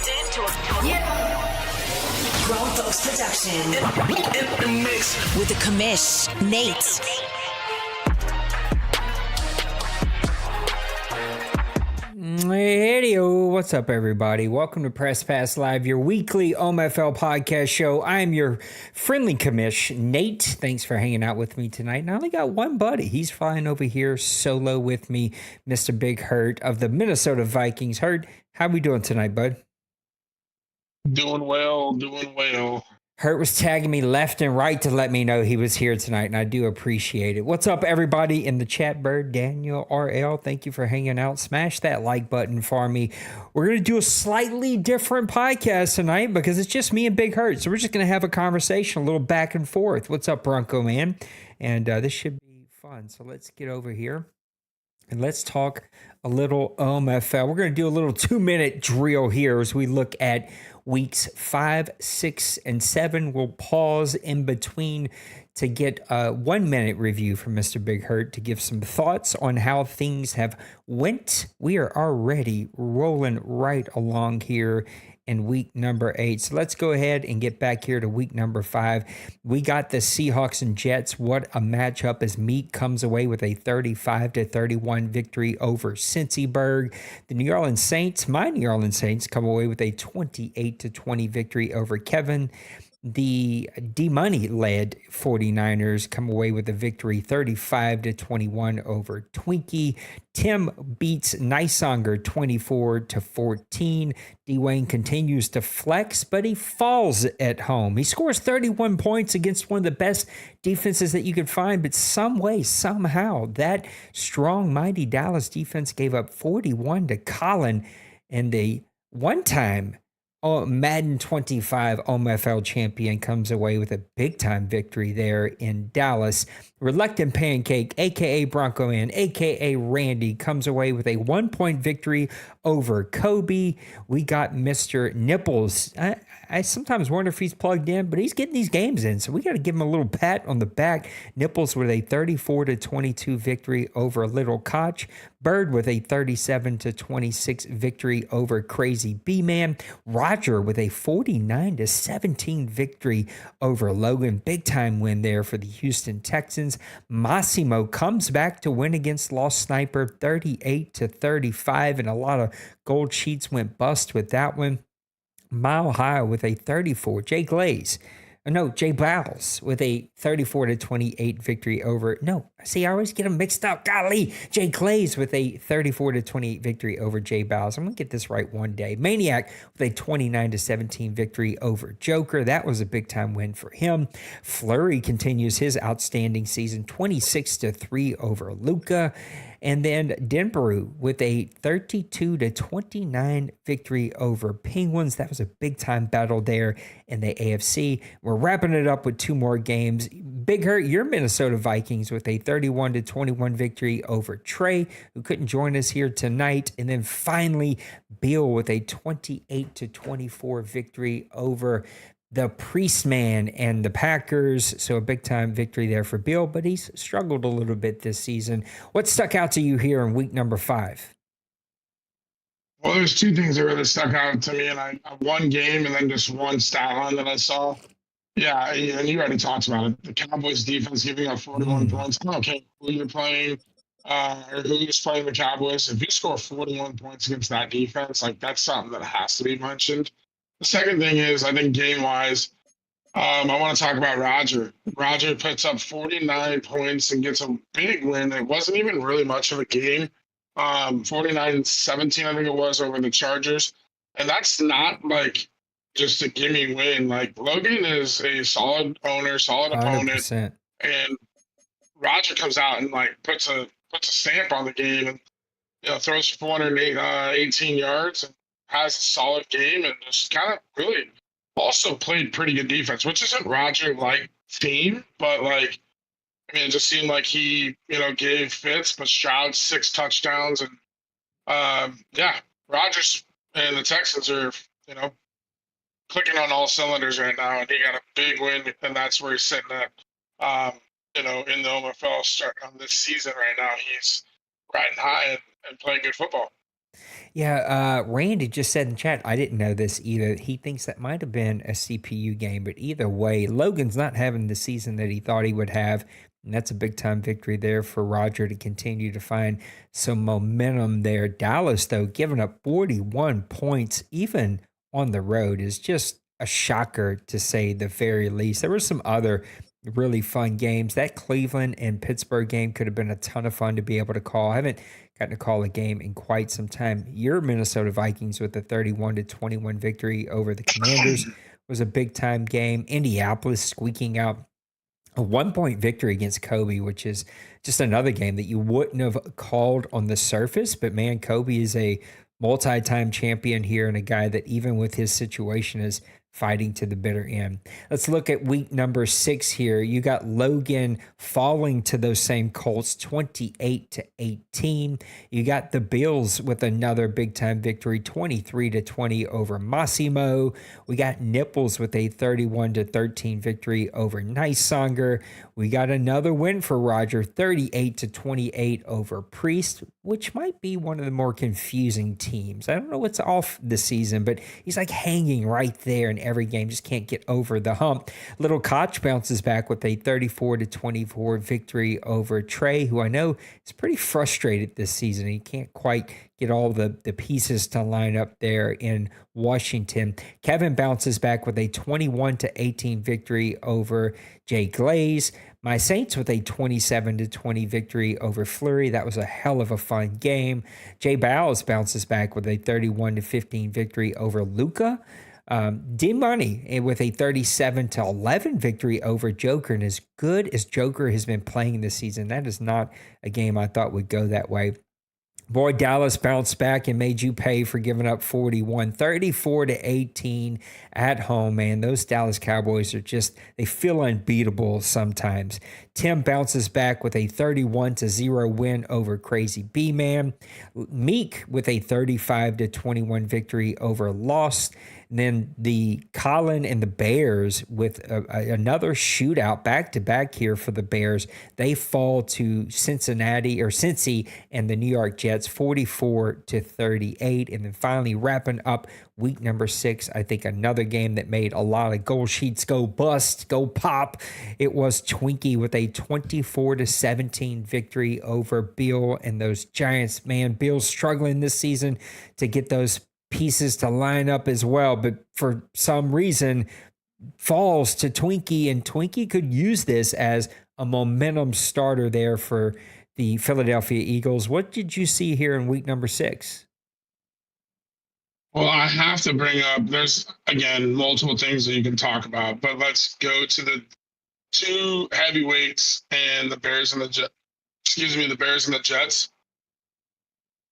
locked into Grown Folks Production. In the mix With the commish, Nate. Hey, what's up, everybody? Welcome to Press Pass Live, your weekly OMFL podcast show. I'm your friendly commish, Nate. Thanks for hanging out with me tonight. And I only got one buddy. He's flying over here solo with me, Mr. Big Hurt of the Minnesota Vikings. Hurt, how we doing tonight, bud? doing well. Hurt was tagging me left and right to let me know he was here tonight, and I do appreciate it. What's up, everybody in the chat, Bird, Daniel, RL? Thank you for hanging out. Smash that like button for me. We're going to do a slightly different podcast tonight because it's just me and Big Hurt, so we're just going to have a conversation, a little back and forth. What's up, Bronco Man? And this should be fun, so let's get over here. And let's talk a little OMFL. We're going to do a little 2-minute drill here as we look at weeks 5, 6, and 7. We'll pause in between to get a 1-minute review from Mr. Big Hurt to give some thoughts on how things have went. We are already rolling right along here in week number 8. So let's go ahead and get back here to week number 5. We got the Seahawks and Jets. What a matchup as Meek comes away with a 35-31 victory over Cincyburg. The New Orleans Saints, my New Orleans Saints, come away with a 28-20 victory over Kevin. The D-Money-led 49ers come away with a victory 35-21 over Twinkie. Tim beats Nysonger 24-14. Dwayne continues to flex, but he falls at home. He scores 31 points against one of the best defenses that you could find, but some way, somehow, that strong, mighty Dallas defense gave up 41 to Colin, and the one-time Madden 25 OMFL champion comes away with a big-time victory there in Dallas. Reluctant Pancake, a.k.a. Bronco Man, a.k.a. Randy, comes away with a 1-point victory over Kobe. We got Mr. Nipples. I sometimes wonder if he's plugged in, but he's getting these games in, so we got to give him a little pat on the back. Nipples with a 34-22 victory over Little Koch. Bird with a 37-26 victory over Crazy B-Man. Roger with a 49-17 victory over Logan. Big time win there for the Houston Texans. Massimo comes back to win against Lost Sniper 38-35, and a lot of gold sheets went bust with that one. Mile High with a 34. Jay Bowles with a 34-28 victory over. No, see, I always get them mixed up. Golly. Jay Glaze with a 34-28 victory over Jay Bowles. I'm going to get this right one day. Maniac with a 29-17 victory over Joker. That was a big time win for him. Flurry continues his outstanding season, 26-3 over Luca. And then Denver with a 32-29 victory over Penguins. That was a big-time battle there in the AFC. We're wrapping it up with 2 more games. Big Hurt, your Minnesota Vikings with a 31-21 victory over Trey, who couldn't join us here tonight. And then finally, Bill with a 28-24 victory over the Priestman and the Packers. So a big-time victory there for Bill, but he's struggled a little bit this season. What stuck out to you here in week number 5? Well, there's 2 things that really stuck out to me, and I one game and then just one stat line that I saw. Yeah, and you already talked about it. The Cowboys defense giving up 41 points. I don't care who you're playing or who's playing the Cowboys. If you score 41 points against that defense, like that's something that has to be mentioned. The second thing is, I think game-wise, I want to talk about Roger. Roger puts up 49 points and gets a big win. It wasn't even really much of a game. 49-17, I think it was, over the Chargers. And that's not, like, just a gimme win. Like, Logan is a solid owner, solid 100%. opponent. And Roger comes out and, like, puts a stamp on the game and, throws 418 yards and has a solid game and just kind of really also played pretty good defense, which isn't Roger-like team, but like, I mean, it just seemed like he, gave fits, but Stroud 6 touchdowns and Rodgers and the Texans are, clicking on all cylinders right now, and he got a big win, and that's where he's sitting at, in the OMFL start on this season right now. He's riding high and playing good football. Yeah, Randy just said in chat, I didn't know this either. He thinks that might have been a CPU game, but either way, Logan's not having the season that he thought he would have. And that's a big time victory there for Roger to continue to find some momentum there. Dallas, though, giving up 41 points, even on the road, is just a shocker to say the very least. There were some other really fun games. That Cleveland and Pittsburgh game could have been a ton of fun to be able to call. I haven't gotten to call a game in quite some time. Your Minnesota Vikings with a 31-21 victory over the Commanders was a big time game. Indianapolis squeaking out a 1-point victory against Kobe, which is just another game that you wouldn't have called on the surface. But man, Kobe is a multi-time champion here and a guy that even with his situation is fighting to the bitter end. Let's look at week number 6 here. You got Logan falling to those same Colts 28-18. You got the Bills with another big time victory 23-20 over Massimo. We got Nipples with a 31-13 victory over Nicesonger. We got another win for Roger 38-28 over Priest, which might be one of the more confusing teams. I don't know what's off this season, but he's like hanging right there in every game, just can't get over the hump. Little Koch bounces back with a 34-24 victory over Trey, who I know is pretty frustrated this season. He can't quite get all the pieces to line up there in Washington. Kevin bounces back with a 21-18 victory over Jay Glaze. My Saints with a 27-20 victory over Fleury. That was a hell of a fun game. Jay Bowles bounces back with a 31-15 victory over Luca. D-Money with a 37-11 victory over Joker. And as good as Joker has been playing this season, that is not a game I thought would go that way. Boy, Dallas bounced back and made you pay for giving up 41, 34-18 at home, man. Those Dallas Cowboys are just, they feel unbeatable sometimes. Tim bounces back with a 31-0 win over Crazy B-Man. Meek with a 35-21 victory over Lost. And then the Colin and the Bears with another shootout back-to-back here for the Bears. They fall to Cincy and the New York Jets 44-38. And then finally wrapping up week number 6, I think another game that made a lot of goal sheets go bust, go pop. It was Twinkie with a 24-17 victory over Bill and those Giants. Man, Bill's struggling this season to get those pieces to line up as well, but for some reason falls to Twinkie, and Twinkie could use this as a momentum starter there for the Philadelphia Eagles. What did you see here in week number 6? Well, I have to bring up, there's, again, multiple things that you can talk about, but let's go to the 2 heavyweights and the Bears and the Jets. The Bears and the Jets.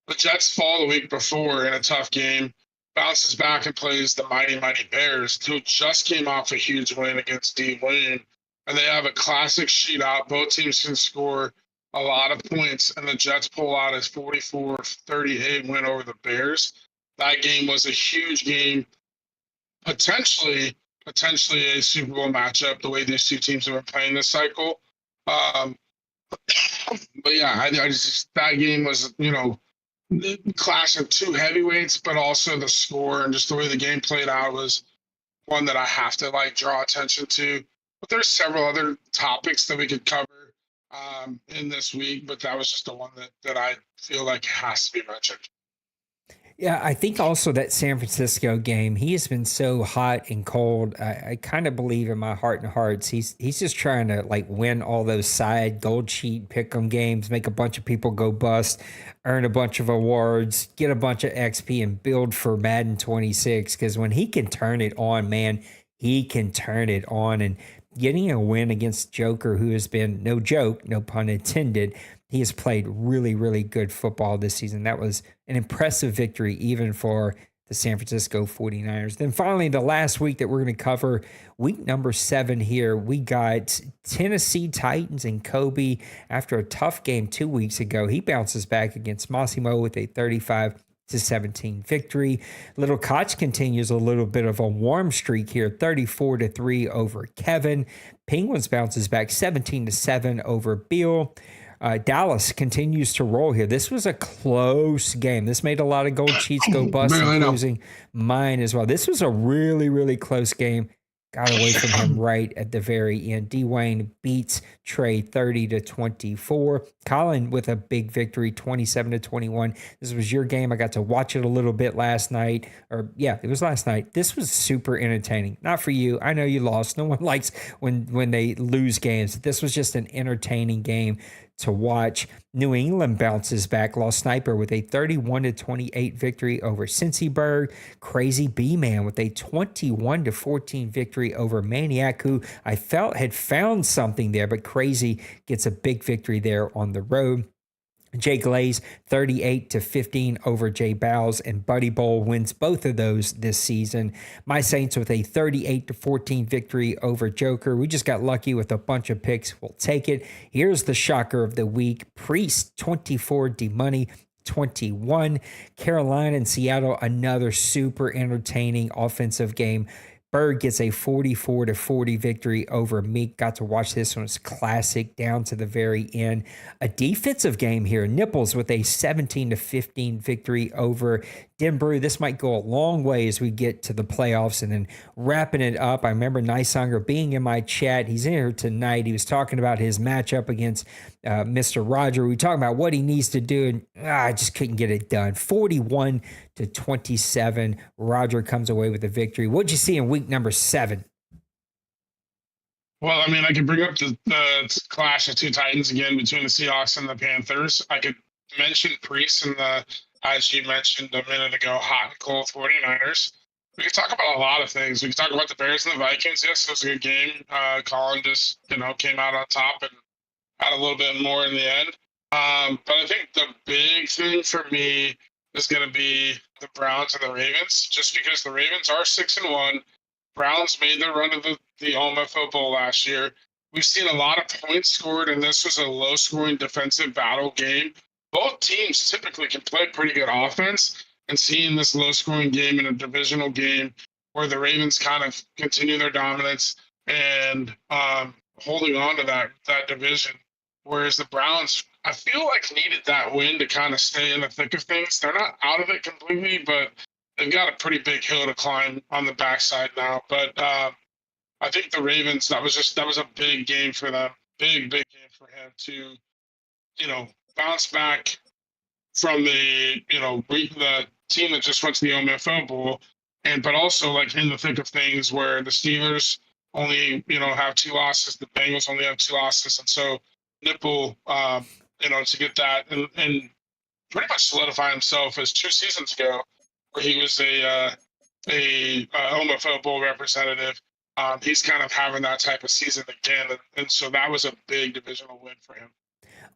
The Jets fall the week before in a tough game, bounces back and plays the mighty Bears, who just came off a huge win against D. Wayne. And they have a classic shootout. Both teams can score a lot of points, and the Jets pull out a 44-38 win over the Bears. That game was a huge game, potentially a Super Bowl matchup, the way these two teams have been playing this cycle. But yeah, I just, that game was, the clash of 2 heavyweights, but also the score and just the way the game played out was one that I have to draw attention to. But there's several other topics that we could cover in this week, but that was just the one that I feel like has to be mentioned. Yeah, I think also that San Francisco game, he has been so hot and cold. I kind of believe in my heart and hearts he's just trying to win all those side gold sheet pick'em games, make a bunch of people go bust, earn a bunch of awards, get a bunch of XP, and build for Madden 26. Because when he can turn it on, man, he can turn it on. And getting a win against Joker, who has been no joke, no pun intended. He has played really, really good football this season. That was an impressive victory, even for the San Francisco 49ers. Then finally, the last week that we're going to cover, week number 7 here, we got Tennessee Titans and Kobe. After a tough game 2 weeks ago, he bounces back against Massimo with a 35-17 victory. Little Koch continues a little bit of a warm streak here, 34-3 over Kevin. Penguins bounces back 17-7 over Beal. Dallas continues to roll here. This was a close game. This made a lot of gold cheats go bust, including mine as well. This was a really, really close game. Got away from him right at the very end. Dwayne beats Trey 30-24. Colin with a big victory, 27-21. This was your game. I got to watch it a little bit last night. It was last night. This was super entertaining. Not for you. I know you lost. No one likes when they lose games. This was just an entertaining game to watch. New England bounces back. Lost Sniper with a 31-28 victory over Cincyberg. Crazy B-Man with a 21-14 victory over Maniac, who I felt had found something there, but Crazy gets a big victory there on the road. Jay Glaze, 38-15 over Jay Bowles, and Buddy Bowl wins both of those this season. My Saints with a 38-14 victory over Joker. We just got lucky with a bunch of picks. We'll take it. Here's the shocker of the week. Priest, 24, D-Money, 21. Carolina and Seattle, another super entertaining offensive game. Berg gets a 44-40 victory over Meek. Got to watch this one. It's classic down to the very end. A defensive game here. Nipples with a 17-15 victory over Denver. This might go a long way as we get to the playoffs. And then wrapping it up, I remember Nicehunger being in my chat. He's in here tonight. He was talking about his matchup against Mr. Roger. We were talking about what he needs to do, and I just couldn't get it done. 41-27. Roger comes away with the victory. What'd you see in week number 7? Well, I mean, I could bring up the clash of two Titans again between the Seahawks and the Panthers. I could mention Priest and as you mentioned a minute ago, hot and cold 49ers. We could talk about a lot of things. We could talk about the Bears and the Vikings. Yes, it was a good game. Colin just, came out on top and had a little bit more in the end. But I think the big thing for me is going to be the Browns and the Ravens, just because the Ravens are 6-1. Browns made their run to the OMFL Bowl last year. We've seen a lot of points scored, and this was a low-scoring defensive battle game. Both teams typically can play pretty good offense, and seeing this low-scoring game in a divisional game where the Ravens kind of continue their dominance and holding on to that division, whereas the Browns, I feel like, needed that win to kind of stay in the thick of things. They're not out of it completely, but they've got a pretty big hill to climb on the backside now. But I think the Ravens, that was a big game for them. Big game for him to, bounce back from the team that just went to the OMFL Bowl, but also like in the thick of things where the Steelers only, have 2 losses, the Bengals only have 2 losses. And so Nipple, to get that and pretty much solidify himself as 2 seasons ago, where he was a OMFL Bowl representative. He's kind of having that type of season again. And so that was a big divisional win for him.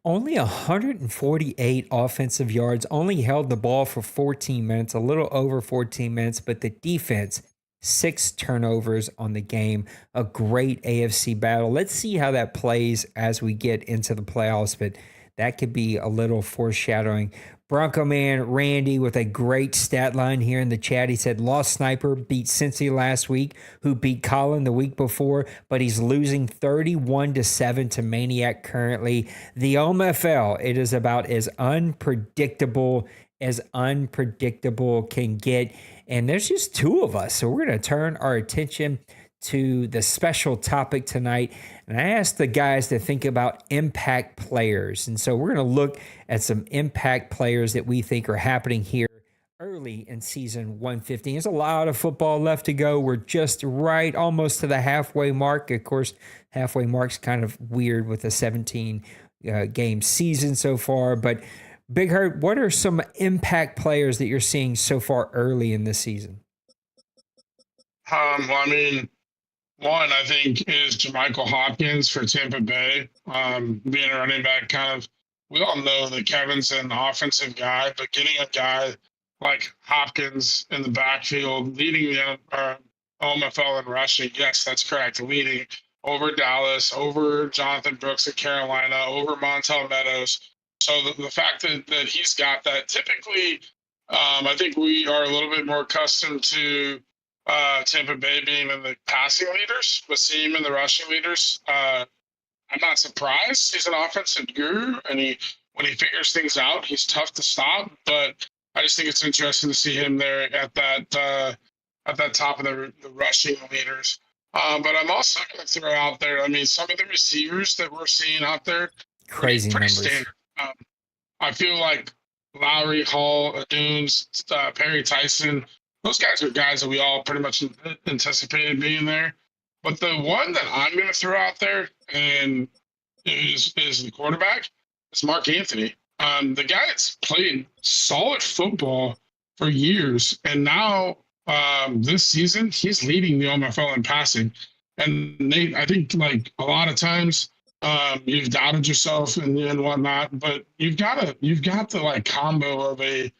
Only 148 offensive yards, only held the ball for 14 minutes, a little over 14 minutes, but the defense, 6 turnovers on the game, a great AFC battle. Let's see how that plays as we get into the playoffs, but that could be a little foreshadowing. Bronco Man Randy with a great stat line here in the chat. He said, Lost Sniper beat Cincy last week, who beat Colin the week before, but he's losing 31-7 to Maniac currently. The OMFL, it is about as unpredictable can get. And there's just 2 of us. So we're going to turn our attention to the special topic tonight. And I asked the guys to think about impact players. And so we're going to look at some impact players that we think are happening here early in season 115. There's a lot of football left to go. We're just right almost to the halfway mark. Of course, halfway mark's kind of weird with a 17 game season so far. But Big Hurt, what are some impact players that you're seeing so far early in this season? Well, I mean, one, I think, is Jermichael Hopkins for Tampa Bay. Being a running back, we all know that Kevin's an offensive guy, but getting a guy like Hopkins in the backfield, leading the OMFL in rushing, yes, that's correct, leading over Dallas, over Jonathan Brooks at Carolina, over Montel Meadows. So the fact that he's got that, typically, I think we are a little bit more accustomed to Tampa Bay being in the passing leaders, but seeing him in the rushing leaders, I'm not surprised. He's an offensive guru, and when he figures things out, he's tough to stop. But I just think it's interesting to see him there at that top of the rushing leaders. But I'm also going to throw out there. I mean, some of the receivers that we're seeing out there, Crazy pretty numbers. standard. I feel like Lowry, Hall, Adunes, Perry Tyson, those guys are guys that we all pretty much anticipated being there. But the one that I'm going to throw out there and is the quarterback, it's Mark Anthony. The guy that's played solid football for years, and now this season he's leading the OMFL in passing. And Nate, I think like a lot of times you've doubted yourself and whatnot, but you've got the like combo of a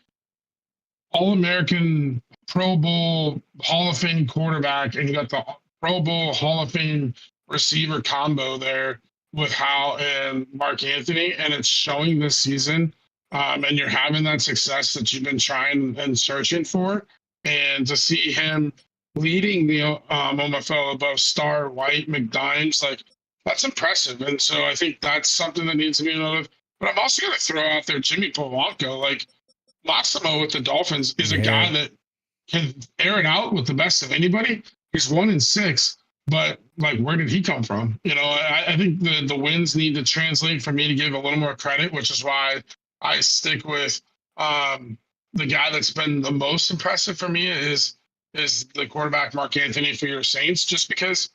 All-American, Pro Bowl, Hall of Fame quarterback, and you got the Pro Bowl, Hall of Fame receiver combo there with Howe and Mark Anthony, and it's showing this season. And you're having that success that you've been trying and searching for, and to see him leading the OMFL above Star, White, McDimes, like that's impressive. And so I think that's something that needs to be noted. But I'm also going to throw out there Jimmy Polanco, like Massimo with the Dolphins is a guy that can air it out with the best of anybody. He's 1-6, but like, where did he come from? You know, I think the wins need to translate for me to give a little more credit, which is why I stick with the guy that's been the most impressive for me is the quarterback Mark Anthony for your Saints, just because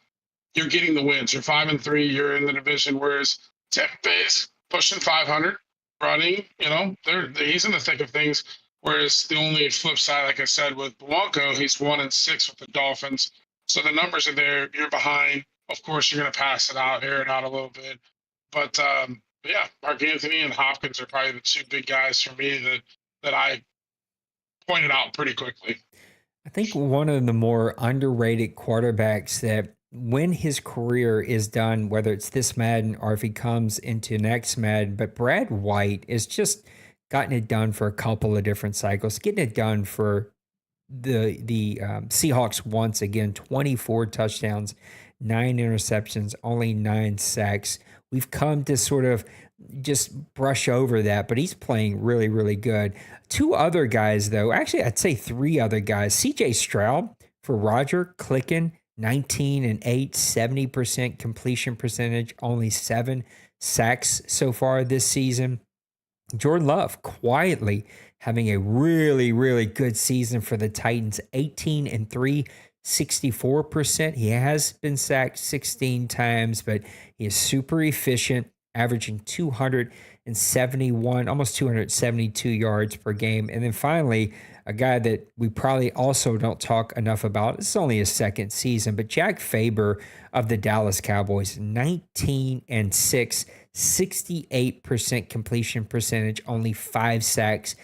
you're getting the wins. You're 5-3. You're in the division, whereas Tampa Bay's pushing 500, running. You know, he's in the thick of things. Whereas the only flip side, like I said, with Blanco, he's 1-6 with the Dolphins. So the numbers are there. You're behind. Of course, you're going to pass it out, air it out a little bit. But yeah, Mark Anthony and Hopkins are probably the two big guys for me that I pointed out pretty quickly. I think one of the more underrated quarterbacks that when his career is done, whether it's this Madden or if he comes into next Madden, but Brad White is just gotten it done for a couple of different cycles, getting it done for the Seahawks once again, 24 touchdowns, 9 interceptions, only 9 sacks. We've come to sort of just brush over that, but he's playing really, really good. Two other guys, though, actually, I'd say 3 other guys. CJ Stroud for Roger clicking, 19-8, 70% completion percentage, only 7 sacks so far this season. Jordan Love quietly having a really, really good season for the Titans, 18-3, 64%. He has been sacked 16 times, but he is super efficient, averaging 271, almost 272 yards per game. And then finally, a guy that we probably also don't talk enough about. It's only his second season, but Jack Faber of the Dallas Cowboys, 19-6, 68% completion percentage, only 5 sacks.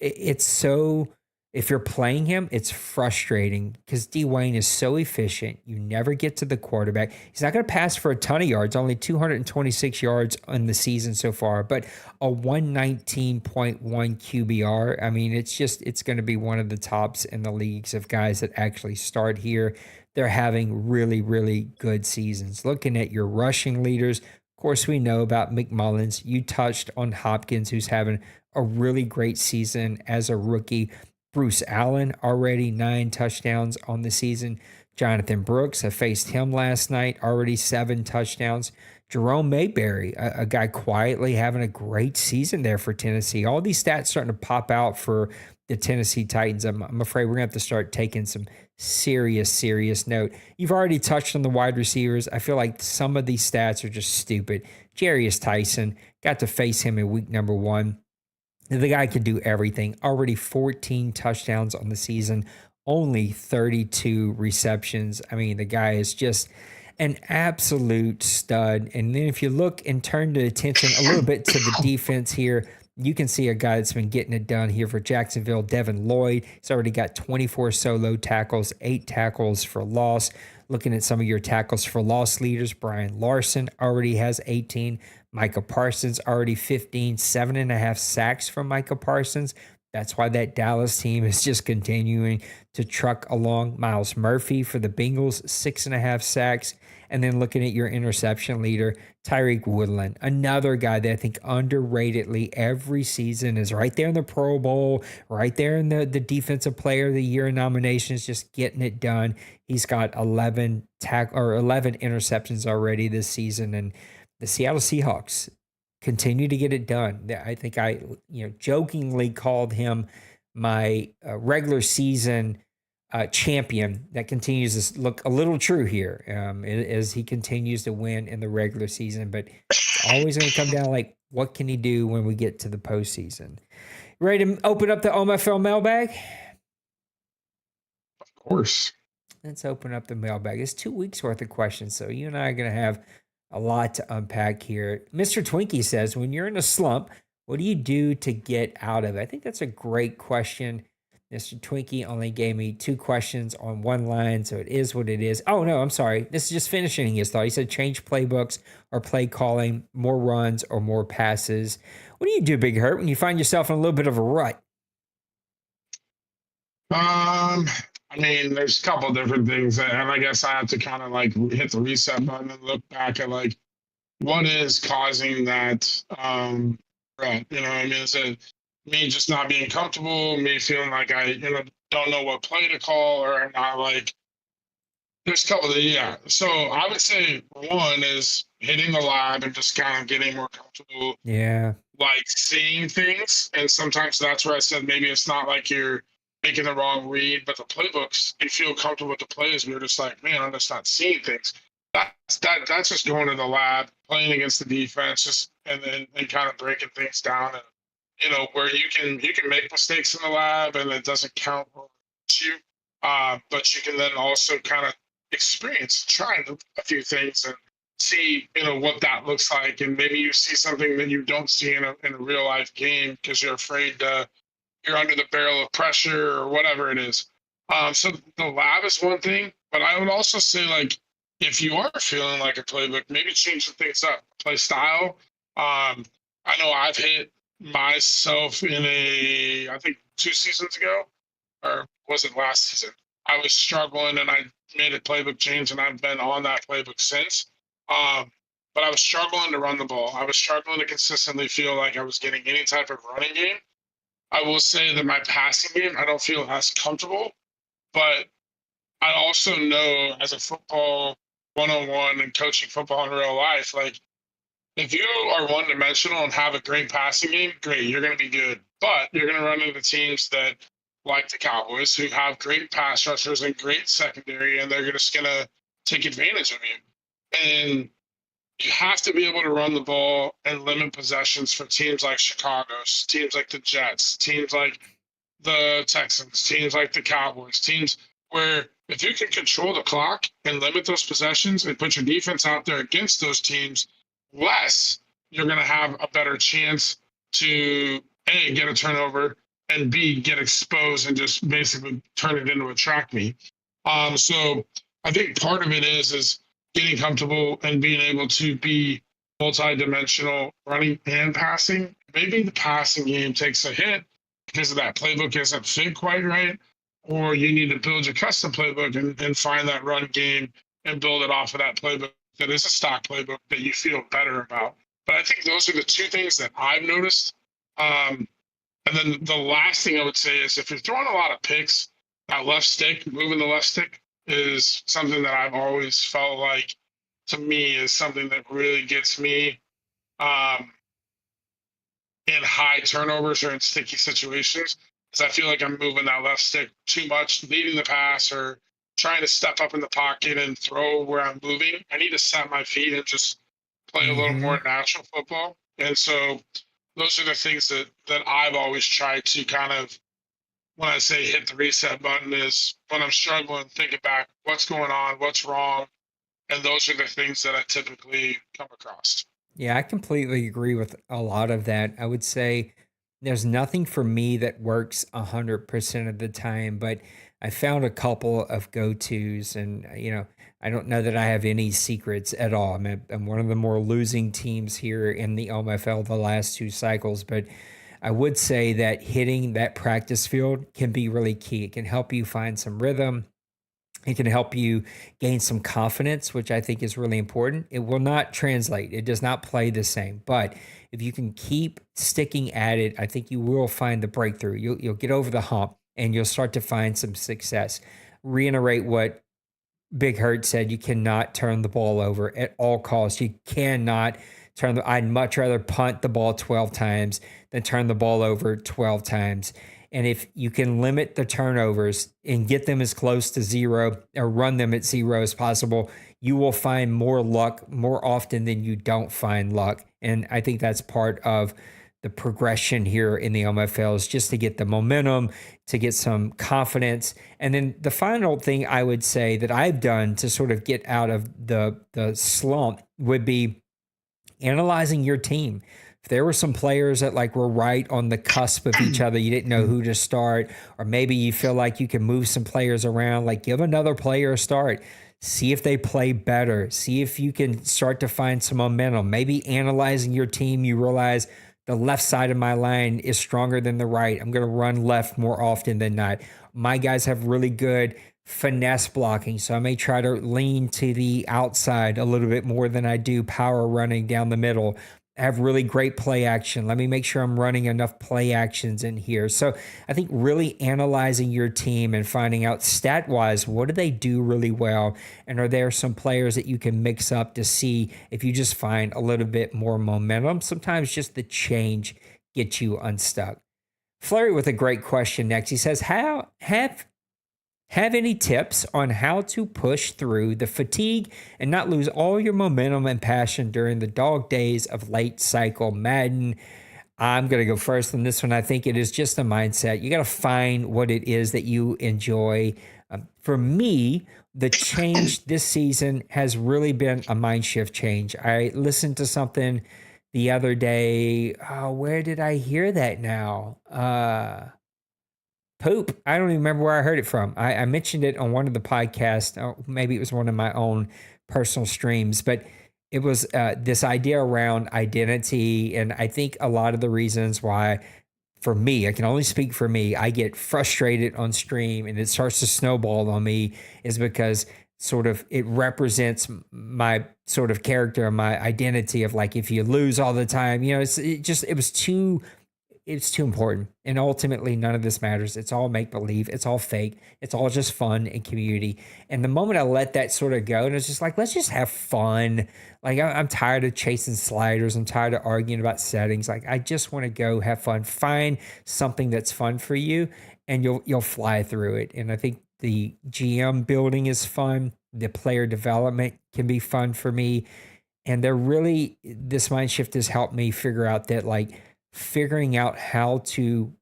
It's so, if you're playing him, it's frustrating because Dwayne is so efficient. You never get to the quarterback. He's not going to pass for a ton of yards, only 226 yards in the season so far, but a 119.1 QBR. I mean, it's going to be one of the tops in the leagues of guys that actually start here. They're having really, really good seasons. Looking at your rushing leaders, of course, we know about McMullins. You touched on Hopkins, who's having a really great season as a rookie. Bruce Allen, already 9 touchdowns on the season. Jonathan Brooks, I faced him last night, already 7 touchdowns. Jerome Mayberry, a guy quietly having a great season there for Tennessee. All these stats starting to pop out for the Tennessee Titans. I'm afraid we're going to have to start taking some serious note. You've already touched on the wide receivers. I feel like some of these stats are just stupid. Jarius Tyson, got to face him in week number 1. The guy can do everything. Already 14 touchdowns on the season, only 32 receptions. I mean, the guy is just an absolute stud. And then if you look and turn the attention a little bit to the defense here, you can see a guy that's been getting it done here for Jacksonville, Devin Lloyd. He's already got 24 solo tackles, 8 tackles for loss. Looking at some of your tackles for loss leaders, Brian Larson already has 18. Micah Parsons already 15, 7.5 sacks from Micah Parsons. That's why that Dallas team is just continuing to truck along. Miles Murphy for the Bengals, 6.5 sacks. And then looking at your interception leader, Tyreek Woodland, another guy that I think underratedly every season is right there in the Pro Bowl, right there in the Defensive Player of the Year nominations, just getting it done. He's got 11 interceptions already this season, and the Seattle Seahawks continue to get it done. I think I jokingly called him my regular season champion. That continues to look a little true here as he continues to win in the regular season. But it's always going to come down like, what can he do when we get to the postseason? Ready to open up the OMFL mailbag? Of course. Let's open up the mailbag. It's 2 weeks worth of questions, so you and I are going to have a lot to unpack here. Mr. Twinkie says, when you're in a slump, what do you do to get out of it? I think that's a great question. Mr. Twinkie only gave me 2 questions on one line, so it is what it is. Oh, no, I'm sorry. This is just finishing his thought. He said change playbooks or play calling, more runs or more passes. What do you do, Big Hurt, when you find yourself in a little bit of a rut? I mean, there's a couple different things, and I guess I have to kind of like hit the reset button and look back at like what is causing that rut. You know what I mean? Is it me just not being comfortable, me feeling like I don't know what play to call, or I'm not like there's a couple of So I would say one is hitting the lab and just kind of getting more comfortable. Yeah. Like seeing things. And sometimes that's where I said maybe it's not like you're making the wrong read, but the playbooks, you feel comfortable with the plays, but you're just like, man, I'm just not seeing things. That's just going to the lab, playing against the defense, just and kind of breaking things down, and where you can make mistakes in the lab and it doesn't count you, but you can then also kind of experience trying a few things and see what that looks like, and maybe you see something that you don't see in a real life game because you're afraid you're under the barrel of pressure or whatever it is. So the lab is one thing, but I would also say like if you are feeling like a playbook, maybe change some things up, play style. I know I've hit myself in I think 2 seasons ago, or was it last season? I was struggling and I made a playbook change and I've been on that playbook since. But I was struggling to run the ball. I was struggling to consistently feel like I was getting any type of running game. I will say that my passing game, I don't feel as comfortable, but I also know as a football 101 and coaching football in real life, like if you are one dimensional and have a great passing game, great, you're going to be good. But you're going to run into teams that like the Cowboys who have great pass rushers and great secondary, and they're just going to take advantage of you. And you have to be able to run the ball and limit possessions for teams like Chicago, teams like the Jets, teams like the Texans, teams like the Cowboys, teams where if you can control the clock and limit those possessions and put your defense out there against those teams less, you're going to have a better chance to A, get a turnover, and B, get exposed and just basically turn it into a track meet. So I think part of it is getting comfortable and being able to be multi-dimensional running and passing. Maybe the passing game takes a hit because of that playbook isn't fit quite right, or you need to build your custom playbook and find that run game and build it off of that playbook that is a stock playbook that you feel better about. But I think those are the 2 things that I've noticed. And then the last thing I would say is if you're throwing a lot of picks, that left stick, moving the left stick, is something that I've always felt like, to me, is something that really gets me in high turnovers or in sticky situations, because I feel like I'm moving that left stick too much, leading the pass or trying to step up in the pocket and throw where I'm moving. I need to set my feet and just play a little more natural football. And so those are the things that I've always tried to kind of, when I say hit the reset button, is when I'm struggling, thinking back, what's going on, what's wrong. And those are the things that I typically come across. Yeah, I completely agree with a lot of that. I would say there's nothing for me that works 100% of the time, but I found a couple of go-tos, and I don't know that I have any secrets at all. I'm one of the more losing teams here in the OMFL the last 2 cycles, but I would say that hitting that practice field can be really key. It can help you find some rhythm. It can help you gain some confidence, which I think is really important. It will not translate. It does not play the same. But if you can keep sticking at it, I think you will find the breakthrough. You'll get over the hump and you'll start to find some success. Reiterate what Big Hurt said: you cannot turn the ball over at all costs. You cannot I'd much rather punt the ball 12 times than turn the ball over 12 times. And if you can limit the turnovers and get them as close to zero or run them at zero as possible, you will find more luck more often than you don't find luck. And I think that's part of the progression here in the OMFL, is just to get the momentum, to get some confidence. And then the final thing I would say that I've done to sort of get out of the slump would be analyzing your team. If there were some players that like were right on the cusp of each other, you didn't know who to start, or maybe you feel like you can move some players around, like give another player a start. See if they play better. See if you can start to find some momentum. Maybe analyzing your team, you realize the left side of my line is stronger than the right. I'm going to run left more often than not. My guys have really good finesse blocking, so I may try to lean to the outside a little bit more than I do power running down the middle. I have really great play action. Let me make sure I'm running enough play actions in here. So I think really analyzing your team and finding out stat-wise, what do they do really well? And are there some players that you can mix up to see if you just find a little bit more momentum? Sometimes just the change gets you unstuck. Flurry with a great question next. He says, have any tips on how to push through the fatigue and not lose all your momentum and passion during the dog days of late cycle Madden? I'm going to go first on this one. I think it is just a mindset. You got to find what it is that you enjoy. For me, the change this season has really been a mind shift change. I listened to something the other day. Oh, where did I hear that now? Poop. I don't even remember where I heard it from. I mentioned it on one of the podcasts. Or maybe it was one of my own personal streams, but it was this idea around identity. And I think a lot of the reasons why, for me, I can only speak for me, I get frustrated on stream and it starts to snowball on me, is because sort of it represents my sort of character and my identity of like, if you lose all the time, you know, it was too important. And ultimately, none of this matters. It's all make believe. It's all fake. It's all just fun and community. And the moment I let that sort of go, and it's just like, let's just have fun. Like, I'm tired of chasing sliders. I'm tired of arguing about settings. Like, I just want to go have fun. Find something that's fun for you, and you'll fly through it. And I think the GM building is fun. The player development can be fun for me. And this mind shift has helped me figure out that, like, figuring out how to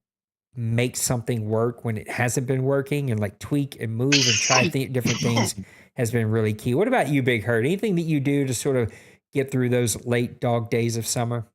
make something work when it hasn't been working, and like tweak and move and try different things has been really key. What about you, Big Hurt? Anything that you do to sort of get through those late dog days of summer?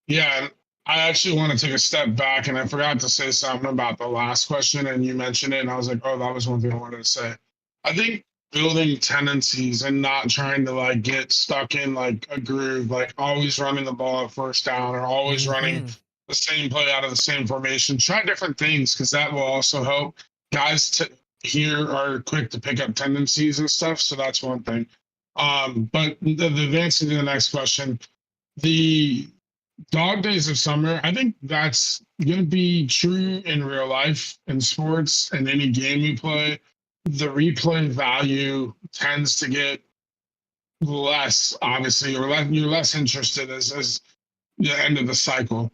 Yeah, I actually want to take a step back, and I forgot to say something about the last question, and you mentioned it, and I was like, oh, that was one thing I wanted to say. I think building tendencies and not trying to like get stuck in like a groove, like always running the ball at first down or always running the same play out of the same formation. Try different things, because that will also help guys here are quick to pick up tendencies and stuff. So that's one thing. But the advancing to the next question, the dog days of summer, I think that's going to be true in real life, in sports, and any game you play. The replay value tends to get less, obviously, or you're less interested as the end of the cycle.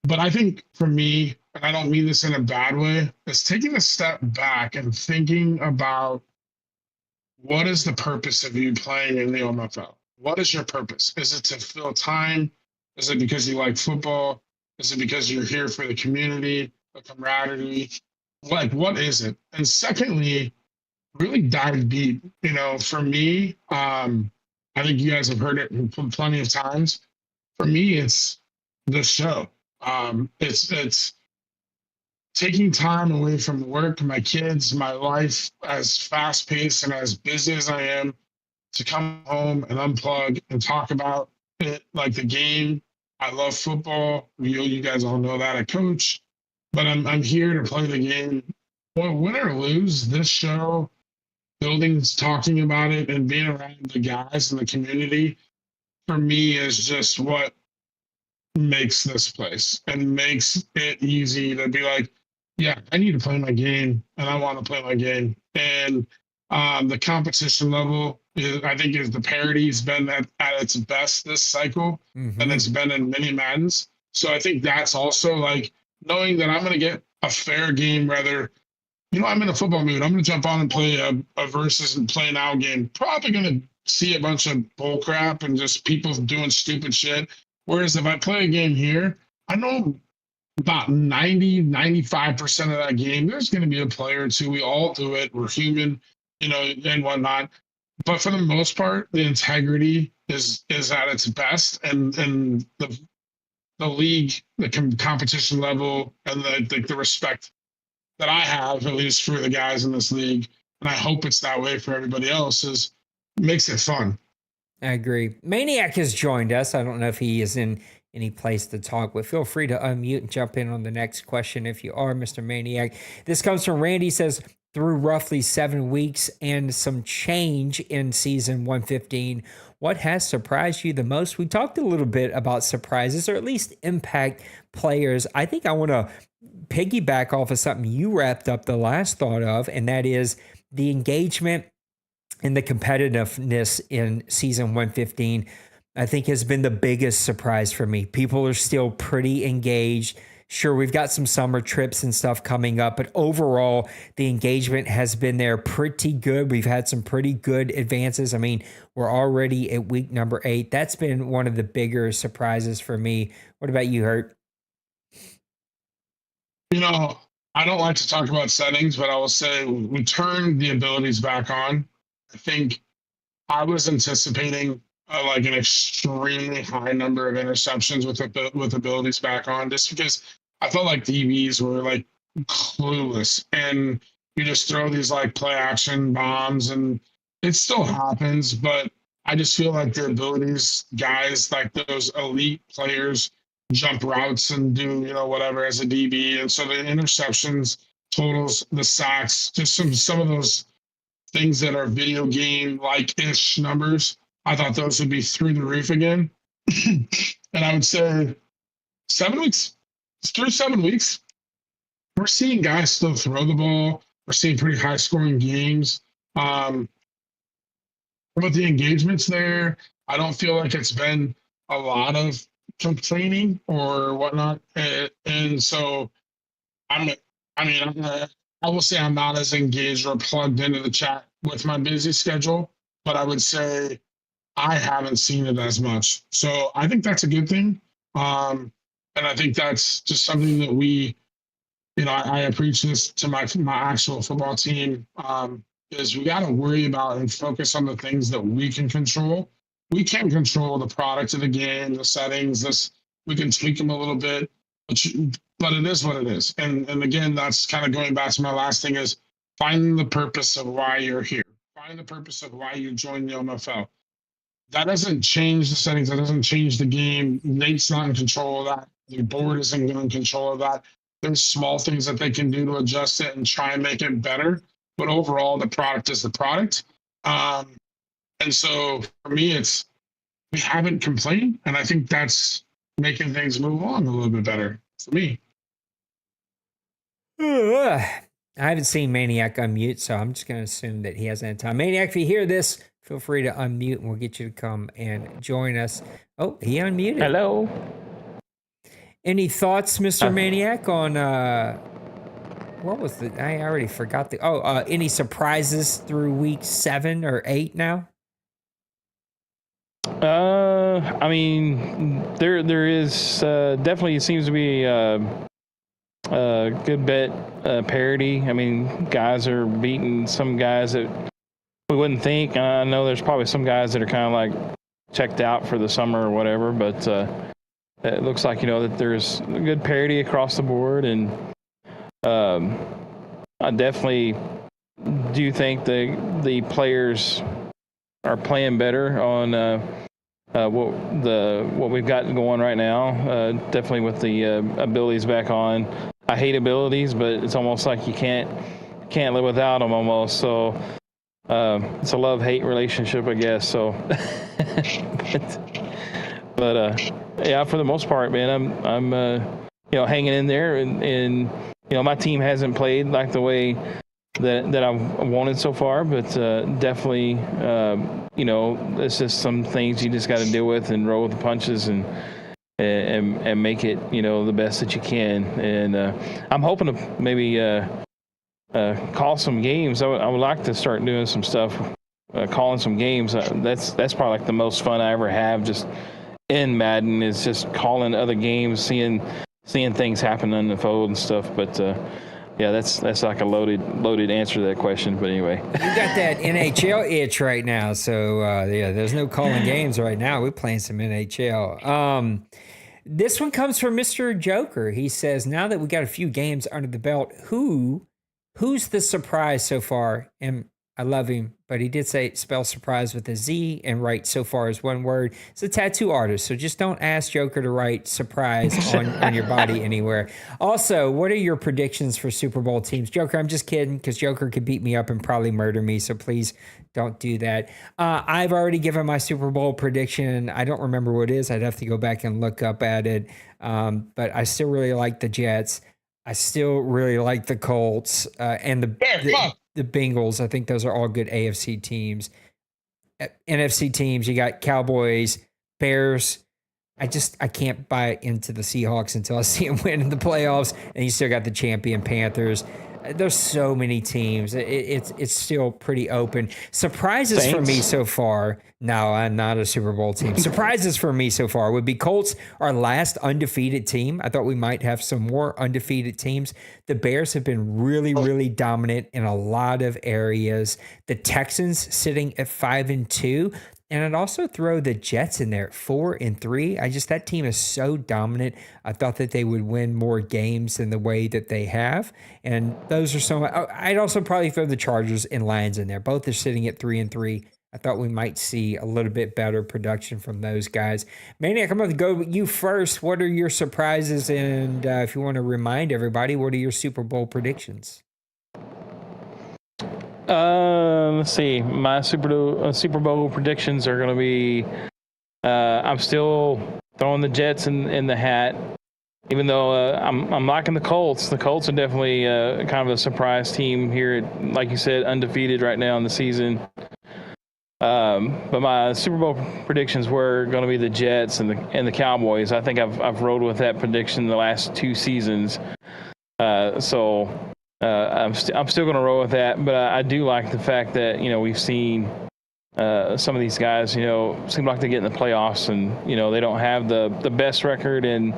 But I think for me, and I don't mean this in a bad way, is taking a step back and thinking about, what is the purpose of you playing in the OMFL? What is your purpose? Is it to fill time? Is it because you like football? Is it because you're here for the community, the camaraderie? Like, what is it? And secondly, really dive deep. You know, for me, I think you guys have heard it plenty of times. For me, it's the show. It's taking time away from work, my kids, my life, as fast paced and as busy as I am, to come home and unplug and talk about it, like the game. I love football. You guys all know that. I coach, but I'm here to play the game well, win or lose, this show, buildings talking about it and being around the guys in the community, for me, is just what makes this place and makes it easy to be like, yeah, I need to play my game and I want to play my game. And the competition level is, I think, is the parity's been at its best this cycle, and it's been in many Maddens. So I think that's also like knowing that I'm going to get a fair game, rather, I'm in a football mood. I'm going to jump on and play a versus and play now game. Probably going to see a bunch of bull crap and just people doing stupid shit. Whereas if I play a game here, I know about 95% of that game, there's going to be a player or two. We all do it. We're human, and whatnot. But for the most part, the integrity is at its best, and the league, the competition level, and the respect that I have, at least for the guys in this league, and I hope it's that way for everybody else, makes it fun. I agree. Maniac has joined us. I don't know if he is in any place to talk, but feel free to unmute and jump in on the next question if you are, Mr. Maniac. This comes from Randy. Says, through roughly 7 weeks and some change in season 115, what has surprised you the most? We talked a little bit about surprises, or at least impact players. I think I want to piggyback off of something you wrapped up the last thought of, and that is the engagement and the competitiveness in season 115, I think, has been the biggest surprise for me. People are still pretty engaged. Sure, we've got some summer trips and stuff coming up, but overall, the engagement has been there pretty good. We've had some pretty good advances. I mean, we're already at week number 8. That's been one of the bigger surprises for me. What about you, Hurt? I don't like to talk about settings, but I will say we turned the abilities back on. I think I was anticipating like an extremely high number of interceptions with abilities back on, just because I felt like DBs were like clueless, and you just throw these like play action bombs, and it still happens, but I just feel like the abilities guys, like those elite players, jump routes and do whatever as a DB, and so the interceptions totals, the sacks, just some of those things that are video game like ish numbers, I thought those would be through the roof again. And I would say 7 weeks, through 7 weeks, we're seeing guys still throw the ball. We're seeing pretty high scoring games. But the engagement's there. I don't feel like it's been a lot of complaining or whatnot. And so I will say I'm not as engaged or plugged into the chat with my busy schedule, but I would say I haven't seen it as much. So I think that's a good thing. And I think that's just something that I preach this to my actual football team, is we got to worry about and focus on the things that we can control. We can't control the product of the game, the settings, we can tweak them a little bit, but it is what it is. And again, that's kind of going back to my last thing, is finding the purpose of why you're here. Find the purpose of why you joined the OMFL. That doesn't change the settings. That doesn't change the game. Nate's not in control of that. The board isn't in control of that. There's small things that they can do to adjust it and try and make it better. But overall, the product is the product. And so for me, we haven't complained. And I think that's making things move on a little bit better for me. I haven't seen Maniac unmute, so I'm just going to assume that he hasn't had time. Maniac, if you hear this, feel free to unmute and we'll get you to come and join us. Oh, he unmuted. Hello. Any thoughts, Mr. Maniac, on what was I already forgot any surprises through week 7 or 8 now? I mean, there is definitely seems to be a good bit parity. I mean, guys are beating some guys that we wouldn't think. I know there's probably some guys that are kind of like checked out for the summer or whatever, but it looks like that there's a good parity across the board, and I definitely do think the players are playing better on what we've got going right now. Definitely with the abilities back on. I hate abilities, but it's almost like you can't can't live without him almost. So it's a love-hate relationship, I guess. So, but yeah, for the most part, man, I'm hanging in there, and my team hasn't played like the way that I've wanted so far, but definitely, it's just some things you just got to deal with and roll with the punches and make it, the best that you can. And I'm hoping to maybe call some games. I would like to start doing some stuff, calling some games. That's probably like the most fun I ever have, just in Madden, is just calling other games, seeing things happen unfold and stuff. But yeah, that's like a loaded answer to that question. But anyway, you got that NHL itch right now. So yeah, there's no calling games right now. We're playing some NHL. This one comes from Mr. Joker. He says, now that we got a few games under the belt, who's the surprise so far? And I love him, but he did say spell surprise with a Z and write so far as one word. It's a tattoo artist, so just don't ask Joker to write surprise on your body anywhere. Also, what are your predictions for Super Bowl teams? Joker, I'm just kidding, because Joker could beat me up and probably murder me, so please don't do that. I've already given my Super Bowl prediction. I don't remember what it is. I'd have to go back and look up at it, but I still really like the Jets. I still really like the Colts and the Bengals. I think those are all good AFC teams. NFC teams, you got Cowboys, Bears. I can't buy into the Seahawks until I see them win in the playoffs. And you still got the champion Panthers. There's so many teams. It's still pretty open. Surprises Saints. for me so far. No, I'm not a Super Bowl team. Surprises for me so far would be Colts, our last undefeated team. I thought we might have some more undefeated teams. The Bears have been really, really dominant in a lot of areas. The Texans sitting at 5-2. And I'd also throw the Jets in there at 4-3. That team is so dominant. I thought that they would win more games than the way that they have. And those are some. I'd also probably throw the Chargers and Lions in there. Both are sitting at 3-3. I thought we might see a little bit better production from those guys. Maniac, I'm going to go with you first. What are your surprises? And if you want to remind everybody, what are your Super Bowl predictions? Let's see. My Super Bowl predictions are going to be. I'm still throwing the Jets in the hat, even though I'm liking the Colts. The Colts are definitely kind of a surprise team here. Like you said, undefeated right now in the season. But my Super Bowl predictions were going to be the Jets and the Cowboys. I think I've rolled with that prediction the last 2 seasons. So. I'm still going to roll with that, but I do like the fact that we've seen some of these guys seem like they get in the playoffs, and they don't have the best record in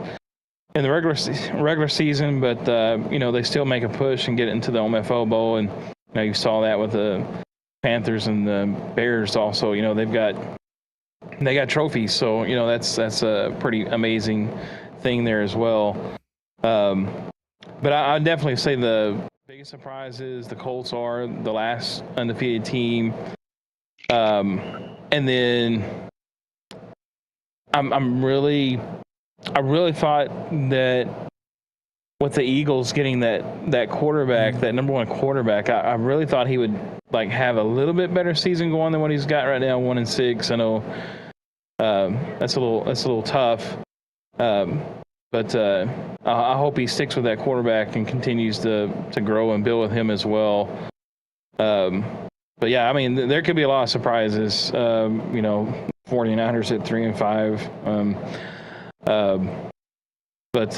the regular season, but they still make a push and get into the OMFL Bowl, and you saw that with the Panthers and the Bears also. They got trophies, so that's a pretty amazing thing there as well. But I definitely say the biggest surprise is the Colts are the last undefeated team. And then I really thought that with the Eagles getting that quarterback, that number 1 quarterback, I really thought he would have a little bit better season going than what he's got right now, 1-6. I know that's a little tough. But I hope he sticks with that quarterback and continues to grow and build with him as well. But yeah, I mean, there could be a lot of surprises. 49ers at 3-5. But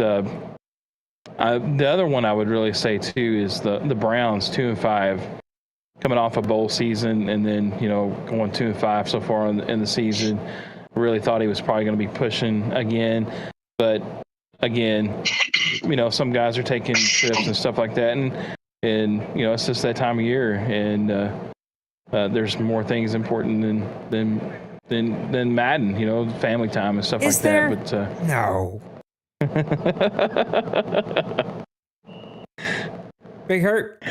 the other one I would really say too is the Browns 2-5, coming off a bowl season and then going 2-5 so far in the season. Really thought he was probably going to be pushing again, but again, some guys are taking trips and stuff like that, and it's just that time of year, and there's more things important than Madden, family time and stuff Is like there? that. But no. Big Hurt.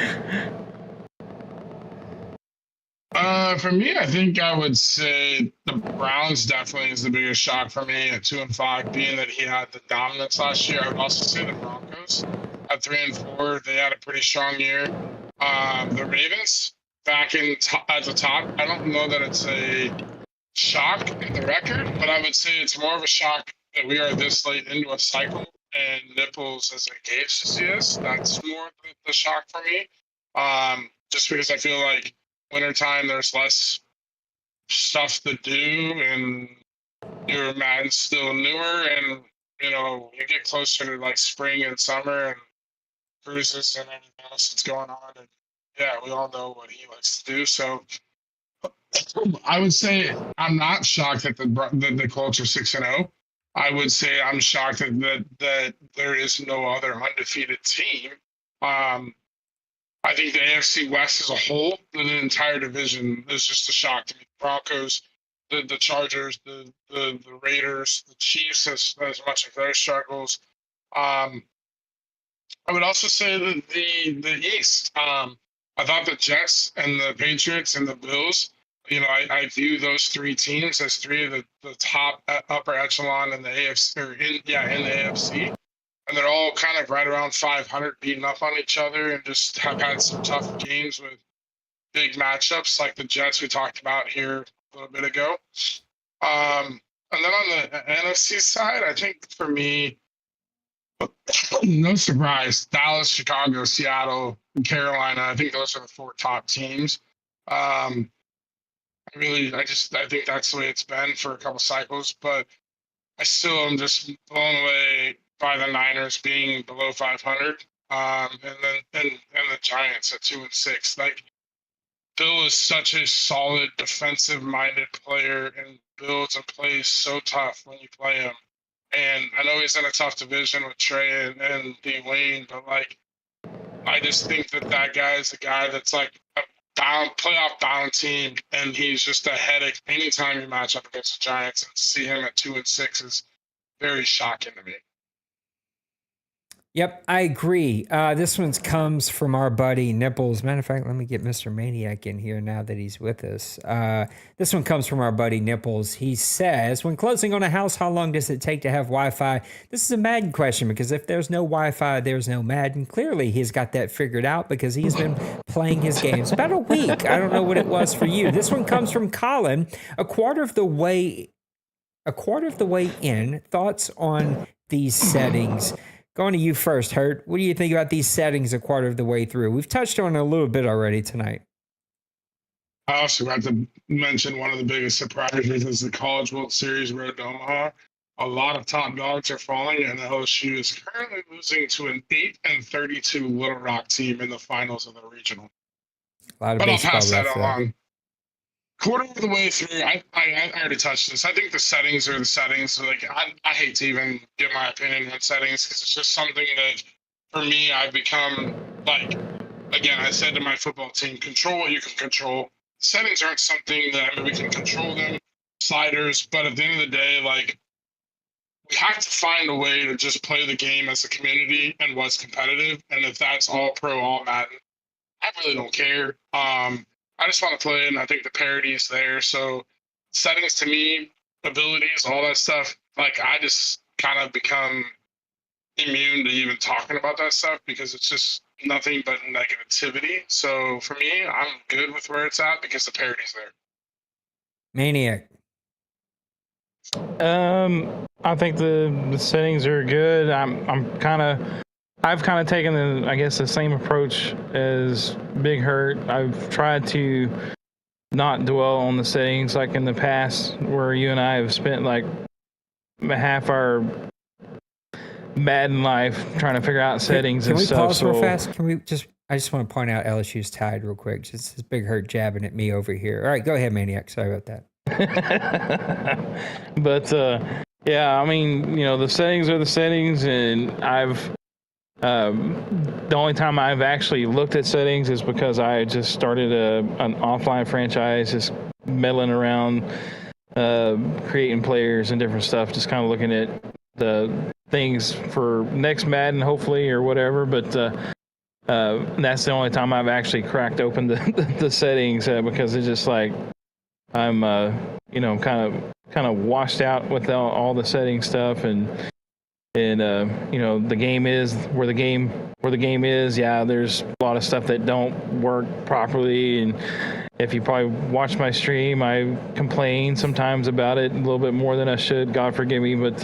For me, I think I would say the Browns definitely is the biggest shock for me at 2-5, being that he had the dominance last year. I would also say the Broncos at 3-4. They had a pretty strong year. the Ravens back at the top. I don't know that it's a shock in the record, but I would say it's more of a shock that we are this late into a cycle and Nipples as engaged as he is. That's more the shock for me. Just because I feel like wintertime there's less stuff to do and your Madden's still newer, and you get closer to like spring and summer and cruises and everything else that's going on, and yeah, we all know what he likes to do. So I would say I'm not shocked that the Colts are 6-0. I would say I'm shocked that there is no other undefeated team. I think the AFC West as a whole, the entire division, is just a shock to me. The Broncos, the Chargers, the Raiders, the Chiefs, as much of their struggles. I would also say that the East. I thought the Jets and the Patriots and the Bills, I view those three teams as three of the top upper echelon in the AFC, in the AFC. And they're all kind of right around 500, beating up on each other, and just have had some tough games with big matchups like the Jets we talked about here a little bit ago. And then on the NFC side, I think for me, no surprise, Dallas, Chicago, Seattle, and Carolina. I think those are the four top teams. I think that's the way it's been for a couple cycles, but I still am just blown away by the Niners being below 500, and the Giants at 2-6. Like, Bill is such a solid defensive-minded player and builds and plays so tough when you play him. And I know he's in a tough division with Trey and Dwayne, but like, I just think that guy is a guy that's like a playoff bound team, and he's just a headache anytime you match up against the Giants. And see him at 2-6 is very shocking to me. Yep, I agree. This one comes from our buddy Nipples. Matter of fact, let me get Mr. Maniac in here now that he's with us. This one comes from our buddy Nipples. He says, when closing on a house, how long does it take to have Wi-Fi? This is a Madden question, because if there's no Wi-Fi, there's no Madden. Clearly, he's got that figured out because he's been playing his games about a week. I don't know what it was for you. This one comes from Colin. A quarter of the way in. Thoughts on these settings? Going to you first, Hurt. What do you think about these settings a quarter of the way through? We've touched on it a little bit already tonight. I also got to mention one of the biggest surprises is the College World Series road to Omaha. A lot of top dogs are falling, and LSU is currently losing to an 8-32 Little Rock team in the finals of the regional. But I'll pass that along. Quarter of the way through, I already touched this. I think the settings are the settings. Like, I hate to even give my opinion on settings, because it's just something that, for me, I've become, like, again, I said to my football team, control what you can control. Settings aren't something that, we can control them, sliders, but at the end of the day, like, we have to find a way to just play the game as a community and what's competitive. And if that's all pro, all Madden, I really don't care. I just want to play, and I think the parity is there. So settings to me, abilities, all that stuff, like, I just kind of become immune to even talking about that stuff, because it's just nothing but negativity. So for me, I'm good with where it's at because the parity's there. Maniac. I think the settings are good. I've kind of taken the same approach as Big Hurt. I've tried to not dwell on the settings like in the past, where you and I have spent like half our Madden life trying to figure out settings and stuff. Can we pause real fast? I just want to point out LSU's tied real quick. Just this Big Hurt jabbing at me over here. All right, go ahead, Maniac. Sorry about that. But yeah, I mean, the settings are the settings, and the only time I've actually looked at settings is because I just started an offline franchise, just meddling around, creating players and different stuff, just kind of looking at the things for next Madden, hopefully, or whatever. But that's the only time I've actually cracked open the settings, because it's just like I'm kind of washed out with all the setting stuff, and the game is where the game is. Yeah, there's a lot of stuff that don't work properly, and if you probably watch my stream, I complain sometimes about it a little bit more than I should. God forgive me, but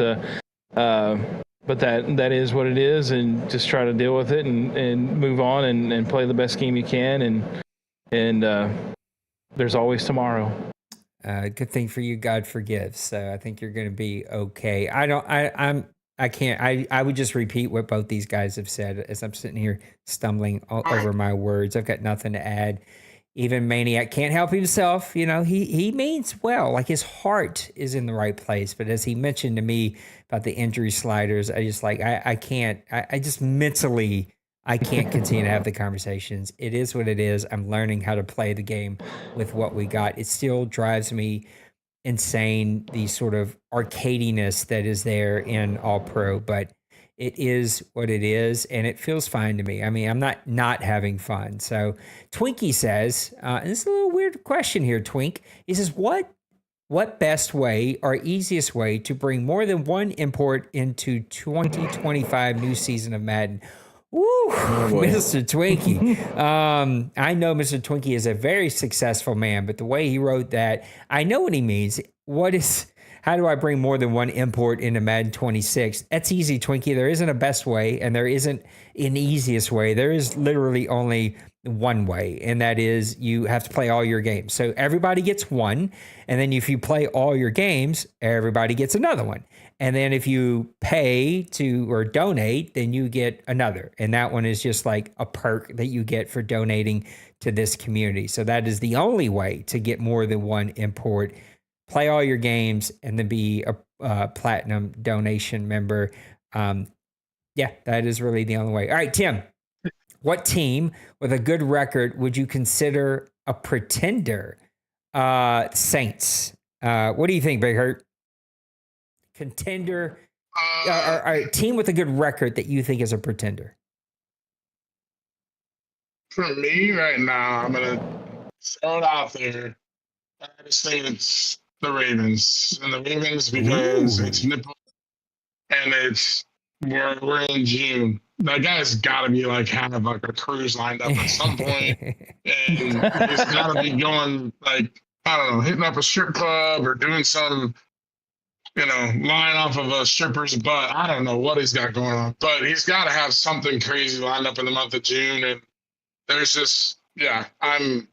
that is what it is, and just try to deal with it and move on and play the best game you can, and there's always tomorrow. Good thing for you, God forgives. So I think you're going to be okay. I would just repeat what both these guys have said as I'm sitting here stumbling over my words. I've got nothing to add. Even Maniac can't help himself. He means well, like his heart is in the right place. But as he mentioned to me about the injury sliders, I just mentally, I can't continue to have the conversations. It is what it is. I'm learning how to play the game with what we got. It still drives me insane, the sort of arcadiness that is there in All Pro, but it is what it is, and it feels fine to me. I mean, I'm not having fun. So Twinkie says, and this is a little weird question here, Twink. He says, what best way or easiest way to bring more than one import into 2025 new season of Madden? Woo, Mr. Twinkie. I know Mr. Twinkie is a very successful man, but the way he wrote that, I know what he means. How do I bring more than one import into Madden 26? That's easy, Twinkie. There isn't a best way, and there isn't an easiest way. There is literally only one way, and that is you have to play all your games. So everybody gets one, and then if you play all your games, everybody gets another one. And then if you pay to or donate, then you get another. And that one is just like a perk that you get for donating to this community. So that is the only way to get more than one import. Play all your games and then be a platinum donation member. Yeah, that is really the only way. All right, Tim, what team with a good record would you consider a pretender? Saints. What do you think, Big Hurt? Contender, or team with a good record that you think is a pretender? For me right now, I'm going to throw it out there. I just think it's the Ravens. And the Ravens because it's nipple and we're in June. That guy's got to be have a cruise lined up at some point. And he's got to be going hitting up a strip club or doing some lying off of a stripper's butt. I don't know what he's got going on, but he's got to have something crazy lined up in the month of June. And there's just, I'm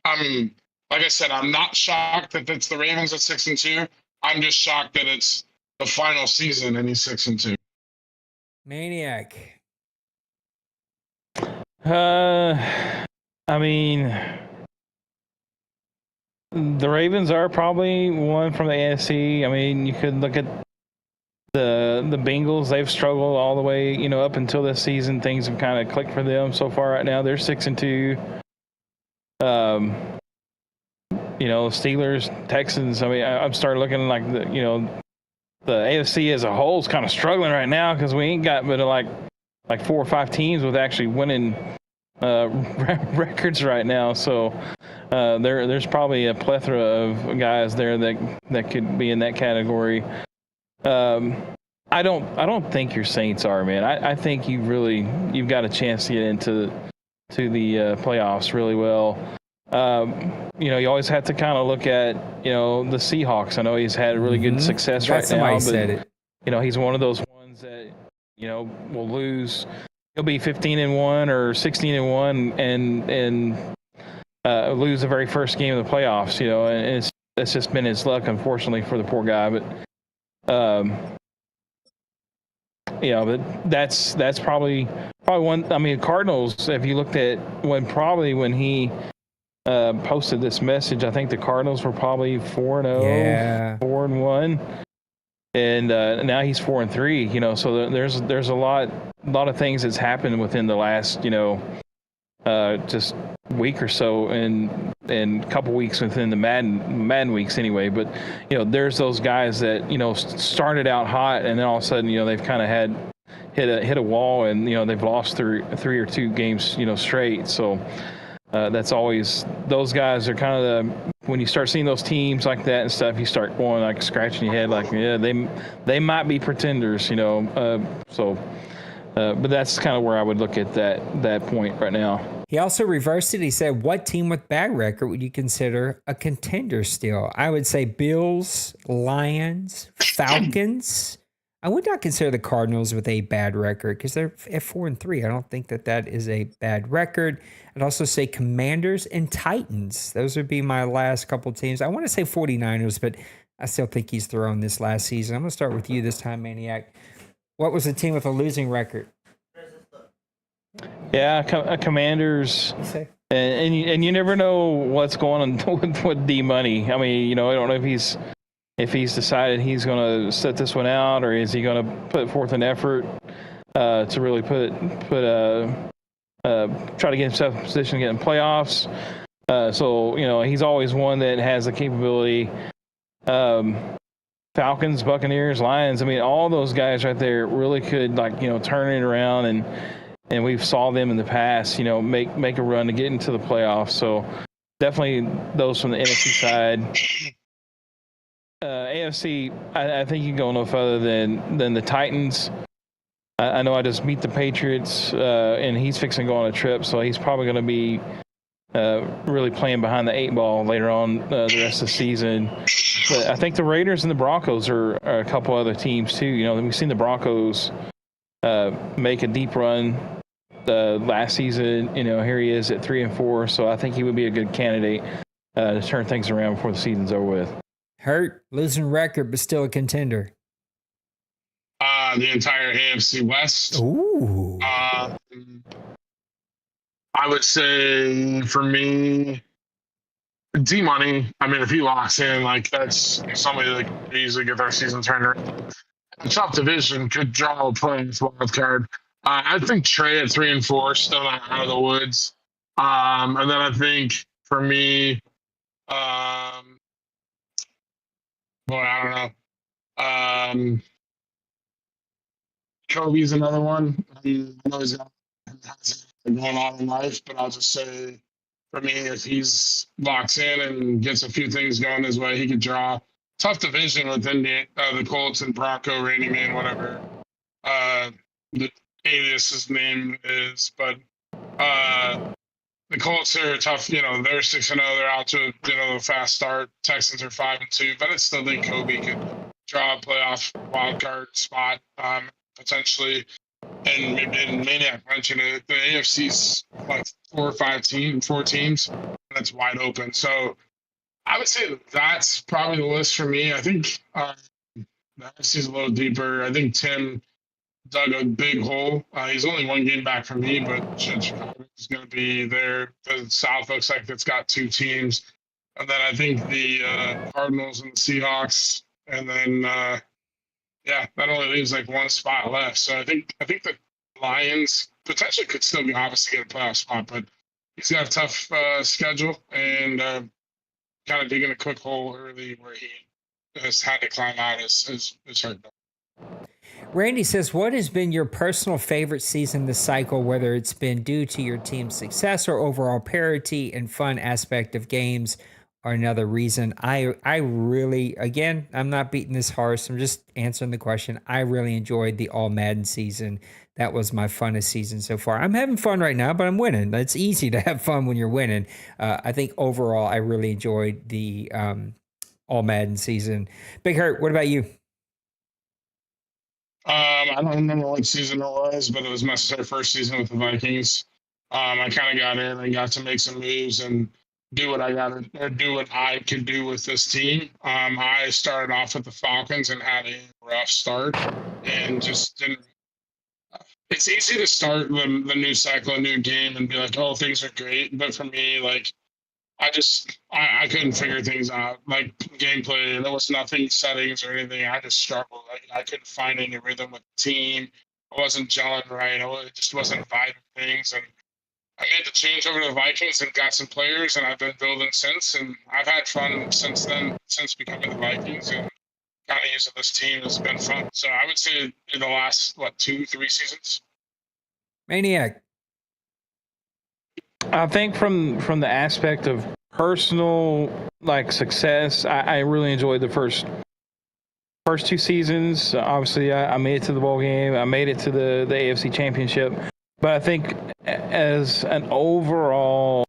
like I said, I'm not shocked that it's the Ravens at 6-2. I'm just shocked that it's the final season and he's 6-2. Maniac. I mean, the Ravens are probably one from the AFC. I mean, you could look at the Bengals. They've struggled all the way, up until this season. Things have kind of clicked for them so far. Right now, they're 6-2. Steelers, Texans. I mean, I'm starting looking like the AFC as a whole is kind of struggling right now because we ain't got but like 4 or 5 teams with actually winning records right now. So there's probably a plethora of guys there that could be in that category. I don't think your Saints are, man. I think you've got a chance to get into the playoffs really well. You always have to kind of look at the Seahawks. I know he's had really good success right now, but said it. He's one of those ones that will lose. He'll be 15-1 or 16-1 and lose the very first game of the playoffs. And it's just been his luck, unfortunately, for the poor guy. But but that's probably one. I mean, Cardinals. If you looked at when he posted this message, I think the Cardinals were probably 4-0, 4-1. And now he's 4-3. So there's a lot of things that's happened within the last just week or so, and couple weeks within the Madden weeks anyway. But there's those guys that started out hot, and then all of a sudden they've kind of hit a wall, and they've lost 3 or 2 games straight. So That's always, those guys are kind of when you start seeing those teams like that and stuff, you start going like scratching your head like, yeah, they might be pretenders, you know. But that's kind of where I would look at that point right now. He also reversed it. He said, what team with bad record would you consider a contender still? I would say Bills, Lions, Falcons. I would not consider the Cardinals with a bad record because they're at 4-3. I don't think that is a bad record. I'd also say Commanders and Titans. Those would be my last couple teams. I want to say 49ers, but I still think he's thrown this last season. I'm going to start with you this time, Maniac. What was the team with a losing record? Yeah, Commanders, and you never know what's going on with D Money. I mean, you know, I don't know if he's decided he's going to set this one out, or is he going to put forth an effort to really try to get himself in position to get in playoffs. So you know, he's always one that has the capability. Falcons, Buccaneers, Lions. I mean, all those guys right there really could, like, you know, turn it around, and we've saw them in the past, you know, make a run to get into the playoffs. So definitely those from the NFC side. AFC, I think you can go no further than the Titans. I know I just beat the Patriots, and he's fixing to go on a trip, so he's probably going to be really playing behind the 8 ball later on the rest of the season. But I think the Raiders and the Broncos are a couple other teams too. You know, we've seen the Broncos make a deep run last season. You know, here he is at 3-4, so I think he would be a good candidate to turn things around before the season's over with. Hurt, losing record, but still a contender. The entire AFC West. Ooh. I would say for me, D Money. I mean, if he locks in, like, that's somebody that could easily get their season turned around. The top division could draw a playoff wild card. I think Trey at 3-4 still not out of the woods. And then I think for me, boy, I don't know. Kobe's another one. I know he's got going on in life, but I'll just say, for me, if he's locks in and gets a few things going his way, he could draw. Tough division within the Colts and Bronco, Rainy Man, whatever the alias's name is. But the Colts are tough. You know, they're 6-0. They're out to a fast start. Texans are 5-2, but I still think Kobe could draw a playoff wild card spot potentially. And Maniac mentioned it. The AFC's like 4 teams, and it's wide open. So I would say that's probably the list for me. I think the AFC's a little deeper. I think Tim dug a big hole. He's only 1 game back from me, but Chicago is going to be there. The South looks like it's got 2 teams. And then I think the Cardinals and the Seahawks. And then, that only leaves like 1 spot left. So I think the Lions potentially could still be obviously get a playoff spot, but he's got a tough schedule and kind of digging a quick hole early where he has had to climb out is hurt. Randy says, what has been your personal favorite season this cycle, whether it's been due to your team's success or overall parity and fun aspect of games or another reason? I really, again, I'm not beating this horse. I'm just answering the question. I really enjoyed the all Madden season. That was my funnest season so far. I'm having fun right now, but I'm winning. It's easy to have fun when you're winning. I think overall, I really enjoyed the all Madden season. Big Hurt, what about you? I don't remember what season it was, but it was my first season with the Vikings. I kind of got in and got to make some moves and do what I could do with this team. I started off with the Falcons and had a rough start and just didn't. It's easy to start the new cycle, a new game, and be like, oh, things are great. But for me, like, I couldn't figure things out, like gameplay. There was nothing settings or anything. I just struggled. Like, I couldn't find any rhythm with the team. I wasn't gelling right. It just wasn't vibing things. And I made the change over to the Vikings and got some players, and I've been building since. And I've had fun since then, since becoming the Vikings. And kind of using this team has been fun. So I would say in the last, 2-3 seasons. Maniac. I think from the aspect of personal like success, I really enjoyed the first two seasons. Obviously, I made it to the bowl game. I made it to the AFC Championship. But I think as an overall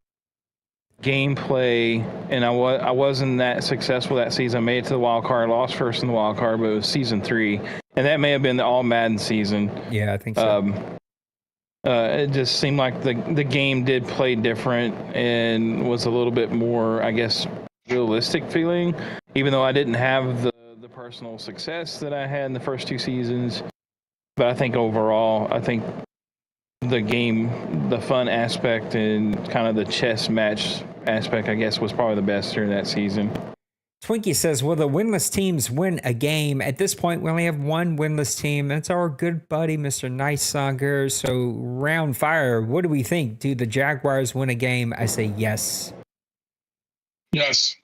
gameplay, and I wasn't that successful that season. I made it to the wild card, lost first in the wild card, but it was season 3, and that may have been the all Madden season. Yeah, I think so. It just seemed like the game did play different and was a little bit more, I guess, realistic feeling, even though I didn't have the personal success that I had in the first 2 seasons. But I think overall, the game, the fun aspect and kind of the chess match aspect, I guess, was probably the best during that season. Twinkie says, will the winless teams win a game? At this point, we only have one winless team. That's our good buddy, Mr. Nice Songer. So, round fire, what do we think? Do the Jaguars win a game? I say yes. Yes.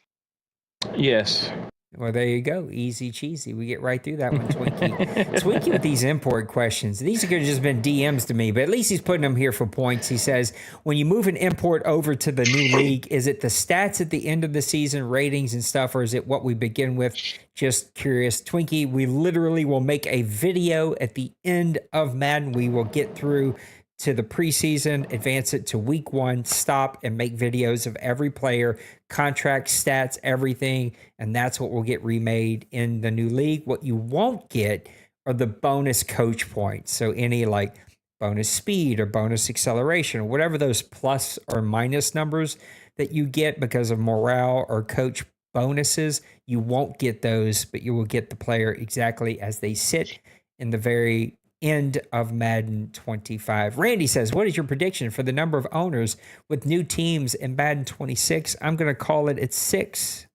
Yes. Well, there you go. Easy cheesy. We get right through that one, Twinkie. Twinkie with these import questions. These could have just been DMs to me, but at least he's putting them here for points. He says, when you move an import over to the new league, is it the stats at the end of the season, ratings and stuff, or is it what we begin with? Just curious. Twinkie, we literally will make a video at the end of Madden. We will get through to the preseason, advance it to week 1, stop and make videos of every player, contract, stats, everything. And that's what will get remade in the new league. What you won't get are the bonus coach points. So any like bonus speed or bonus acceleration or whatever those plus or minus numbers that you get because of morale or coach bonuses, you won't get those, but you will get the player exactly as they sit in the very end of Madden 25. Randy says, what is your prediction for the number of owners with new teams in Madden 26? I'm going to call it at 6.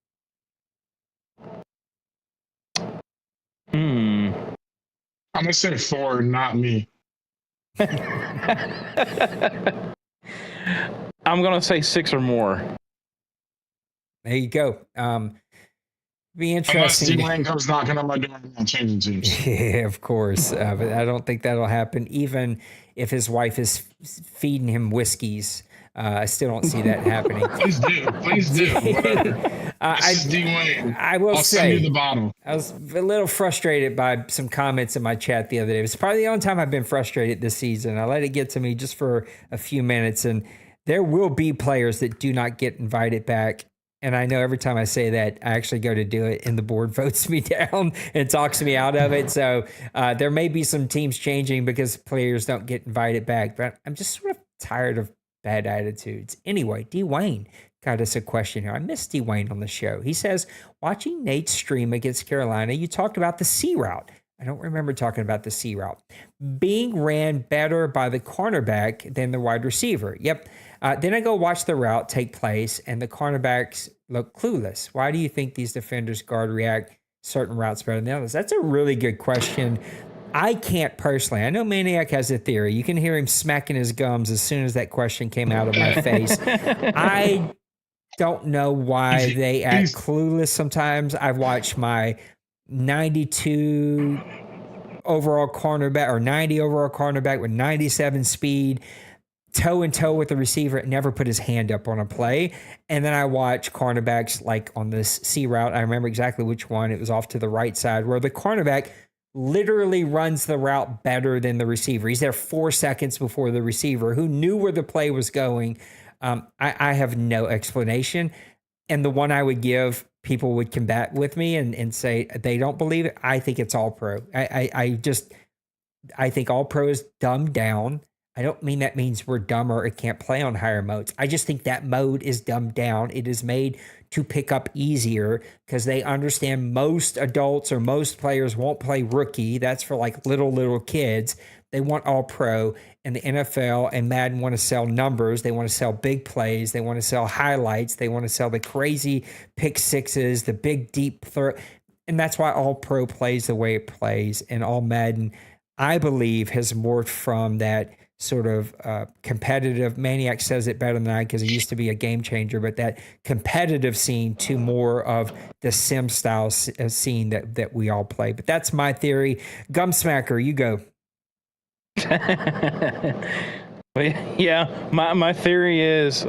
I'm going to say 4, not me. I'm going to say 6 or more. There you go. Be Unless interesting. D-Wayne comes knocking on my door and changing teams. Yeah, of course. But I don't think that'll happen, even if his wife is feeding him whiskeys. I still don't see that happening. Please do. Whatever. This is D-Wayne. I'll send say, you the bottle. I was a little frustrated by some comments in my chat the other day. It's probably the only time I've been frustrated this season. I let it get to me just for a few minutes, and there will be players that do not get invited back. And I know every time I say that, I actually go to do it and the board votes me down and talks me out of it. So there may be some teams changing because players don't get invited back. But I'm just sort of tired of bad attitudes. Anyway, D-Wayne got us a question here. I missed D-Wayne on the show. He says, watching Nate's stream against Carolina, you talked about the C route. I don't remember talking about the C route being ran better by the cornerback than the wide receiver. Yep. Then I go watch the route take place, and the cornerbacks look clueless. Why do you think these defenders guard react certain routes better than others? That's a really good question. I can't personally. I know Maniac has a theory. You can hear him smacking his gums as soon as that question came out of my face. I don't know why they act clueless sometimes. I've watched my 92 overall cornerback or 90 overall cornerback with 97 speed toe and toe with the receiver, never put his hand up on a play. And then I watch cornerbacks like on this C route. I remember exactly which one. It was off to the right side where the cornerback literally runs the route better than the receiver. He's there 4 seconds before the receiver who knew where the play was going. I have no explanation. And the one I would give, people would combat with me and say they don't believe it. I think it's all pro. I think all pro is dumbed down. I don't mean that means we're dumber or can't play on higher modes. I just think that mode is dumbed down. It is made to pick up easier because they understand most adults or most players won't play rookie. That's for like little kids. They want all pro, and the NFL and Madden want to sell numbers. They want to sell big plays. They want to sell highlights. They want to sell the crazy pick sixes, the big deep throw. And that's why all pro plays the way it plays. And all Madden, I believe, has morphed from that sort of competitive, Maniac says it better than I because he used to be a game changer, but that competitive scene to more of the sim style scene that we all play. But that's my theory. Gumsmacker, you go. But yeah, my theory is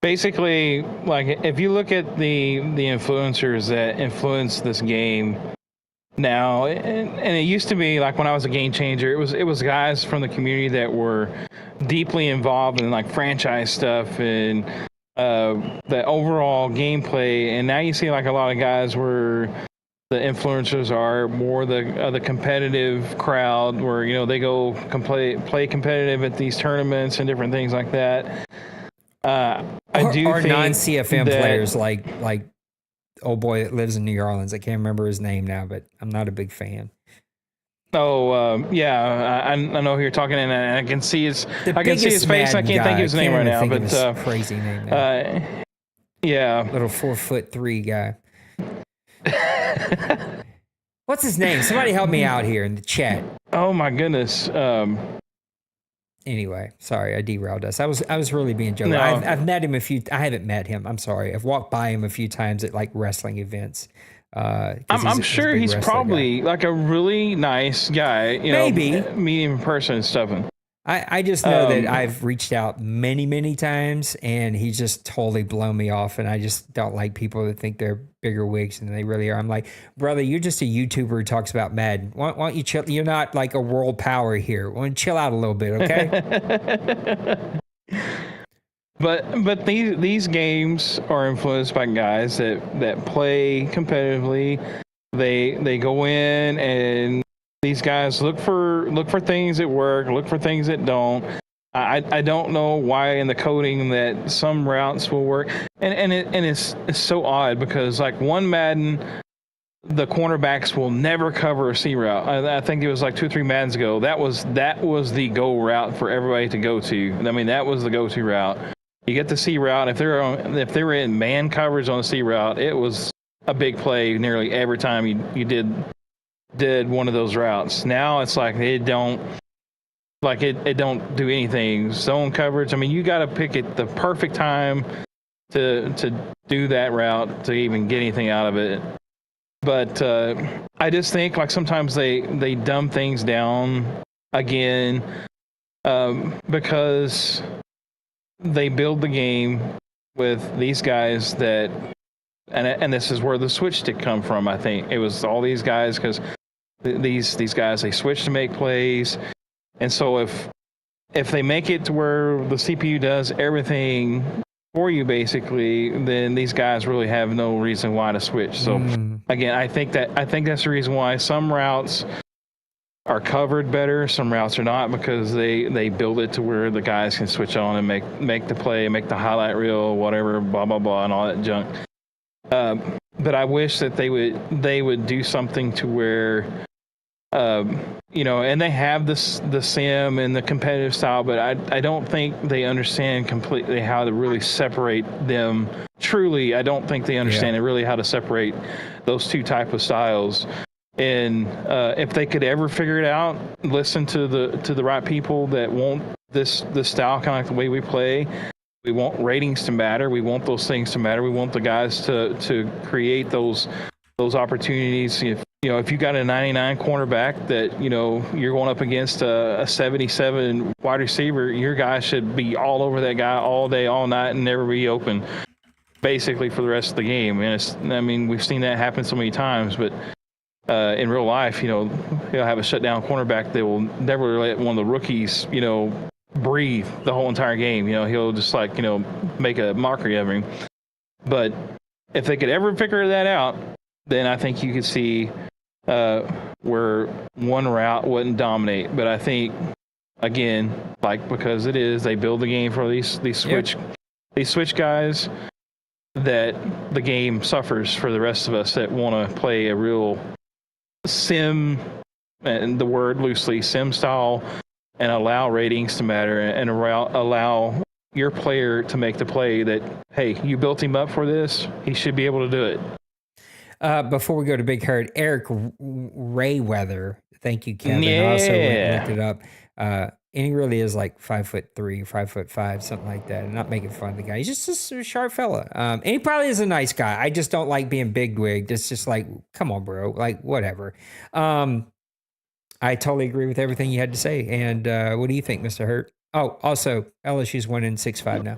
basically, like, if you look at the influencers that influence this game now, and it used to be like when I was a game changer, it was guys from the community that were deeply involved in like franchise stuff and the overall gameplay. And now you see like a lot of guys where the influencers are more the competitive crowd, where they go play competitive at these tournaments and different things like that. I do or think non-CFM that, players like old boy that lives in New Orleans. I can't remember his name now, but I'm not a big fan. Oh, yeah, I know who you're talking, and I can see his face. Madden I can't think of his name right now, but crazy name now. Yeah, little 4'3" guy. What's his name? Somebody help me out here in the chat. Oh my goodness. Anyway, sorry, I derailed us. I was really being joking. No. I've met him I haven't met him. I'm sorry. I've walked by him a few times at like wrestling events. I'm sure he's probably like a really nice guy. Maybe meet him in person and stuff. I just know that I've reached out many times, and he's just totally blown me off. And I just don't like people that think they're bigger wigs than they really are. I'm like, brother, you're just a YouTuber who talks about Madden. Why don't you chill? You're not like a world power here. Why don't you chill out a little bit, okay? But these games are influenced by guys that play competitively. They go in, and these guys look for things that work, look for things that don't. I don't know why in the coding that some routes will work, and it's so odd because like one Madden, the cornerbacks will never cover a C route. I think it was like 2 or 3 Maddens ago. That was the go route for everybody to go to. I mean, that was the go-to route. You get the C route. If they were in man coverage on the C route, it was a big play nearly every time you did one of those routes. Now it's like it don't do anything. Zone coverage. I mean, you got to pick it the perfect time to do that route to even get anything out of it. But I just think like sometimes they dumb things down again because they build the game with these guys that, and this is where the switch stick come from. I think it was all these guys because these guys, they switch to make plays, and so if they make it to where the CPU does everything for you basically, then these guys really have no reason why to switch. So again, I think that's the reason why some routes are covered better, some routes are not, because they build it to where the guys can switch on and make the play, make the highlight reel, whatever, blah blah blah, and all that junk. But I wish that they would do something to where and they have the sim and the competitive style, but I don't think they understand completely how to really separate them. Truly, I don't think they understand really how to separate those two type of styles. And if they could ever figure it out, listen to the right people that want this style, kind of like the way we play. We want ratings to matter. We want those things to matter. We want the guys to create those opportunities. If you got a 99 cornerback that you're going up against a 77 wide receiver, your guy should be all over that guy all day, all night, and never be open, basically for the rest of the game. And we've seen that happen so many times, but. In real life, he'll have a shutdown cornerback that will never let one of the rookies, breathe the whole entire game. He'll just make a mockery of him. But if they could ever figure that out, then I think you could see where one route wouldn't dominate. But I think, again, because they build the game for these switch guys, that the game suffers for the rest of us that want to play a real sim, and the word loosely, sim style, and allow ratings to matter and allow your player to make the play that, hey, you built him up for this, he should be able to do it. Before we go to Big Herd, Eric Rayweather, thank you, Kevin. Yeah. I also looked it up. And he really is like 5'3", 5'5", something like that. I'm not making fun of the guy. He's just a sharp fella. And he probably is a nice guy. I just don't like being big wigged. It's just like, come on, bro. Like, whatever. I I totally agree with everything you had to say. And what do you think, Mr. Hurt? Oh, also, LSU's winning 6-5 now.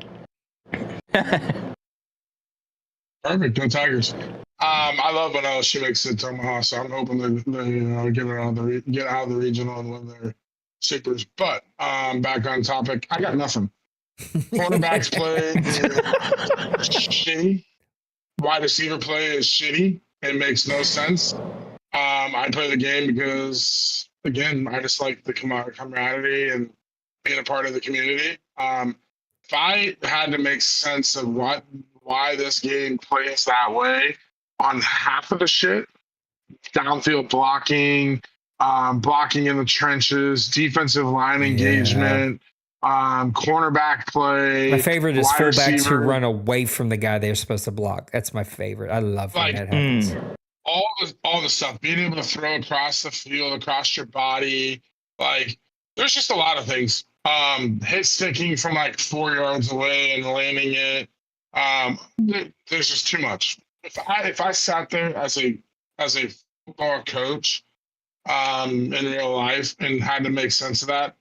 Perfect. Go Tigers. I love when LSU makes it to Omaha, so I'm hoping they get out of the regional and win their supers. But back on topic, I got nothing. Quarterbacks play is shitty. Wide receiver play is shitty. It makes no sense. I play the game because, again, I just like the camaraderie and being a part of the community. If I had to make sense of why this game plays that way on half of the shit, downfield blocking, blocking in the trenches, defensive line engagement, cornerback play. My favorite is wide fullbacks receiver. who run away from the guy they're supposed to block. That's my favorite. I love when that happens. All the stuff, being able to throw across the field, across your body, like there's just a lot of things. Hit sticking from like 4 yards away and landing it. There's just too much. If I sat there as a football coach in real life and had to make sense of that,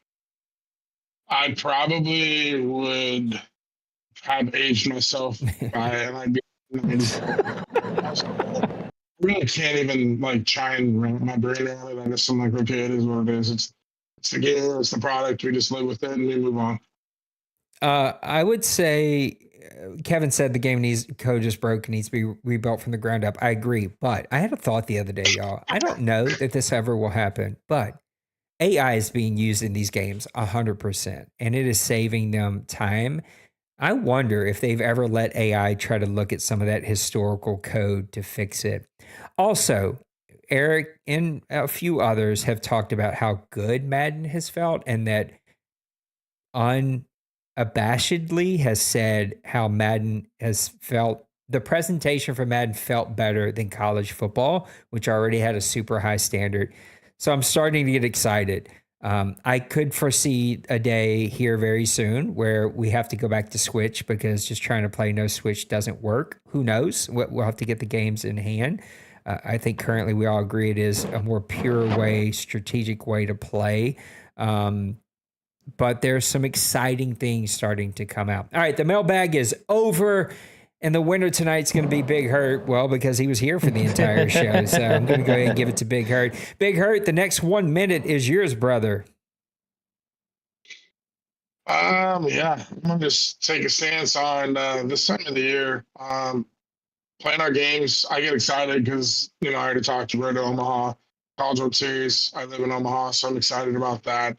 I probably would have aged myself by, and I'd be 94. I really can't even like try and wrap my brain around it. I just am like, okay, it is what it is. It's the game, it's the product. We just live with it and we move on. I would say Kevin said the game code is broken, needs to be rebuilt from the ground up. I agree, but I had a thought the other day, y'all. I don't know that this ever will happen, but AI is being used in these games 100%, and it is saving them time. I wonder if they've ever let AI try to look at some of that historical code to fix it. Also, Eric and a few others have talked about how good Madden has felt, and that unabashedly has said how Madden has felt. The presentation for Madden felt better than college football, which already had a super high standard. So I'm starting to get excited. I could foresee a day here very soon where we have to go back to Switch because just trying to play no Switch doesn't work. Who knows? We'll have to get the games in hand. I think currently we all agree it is a more pure way, strategic way to play. But there's some exciting things starting to come out. All right, the mailbag is over. And the winner tonight's going to be Big Hurt. Well, because he was here for the entire show. So I'm going to go ahead and give it to Big Hurt. Big Hurt, the next 1 minute is yours, brother. Yeah, I'm going to just take a stance on this time of the year. Playing our games, I get excited because, I already talked to Road to Omaha, College World Series. I live in Omaha, so I'm excited about that.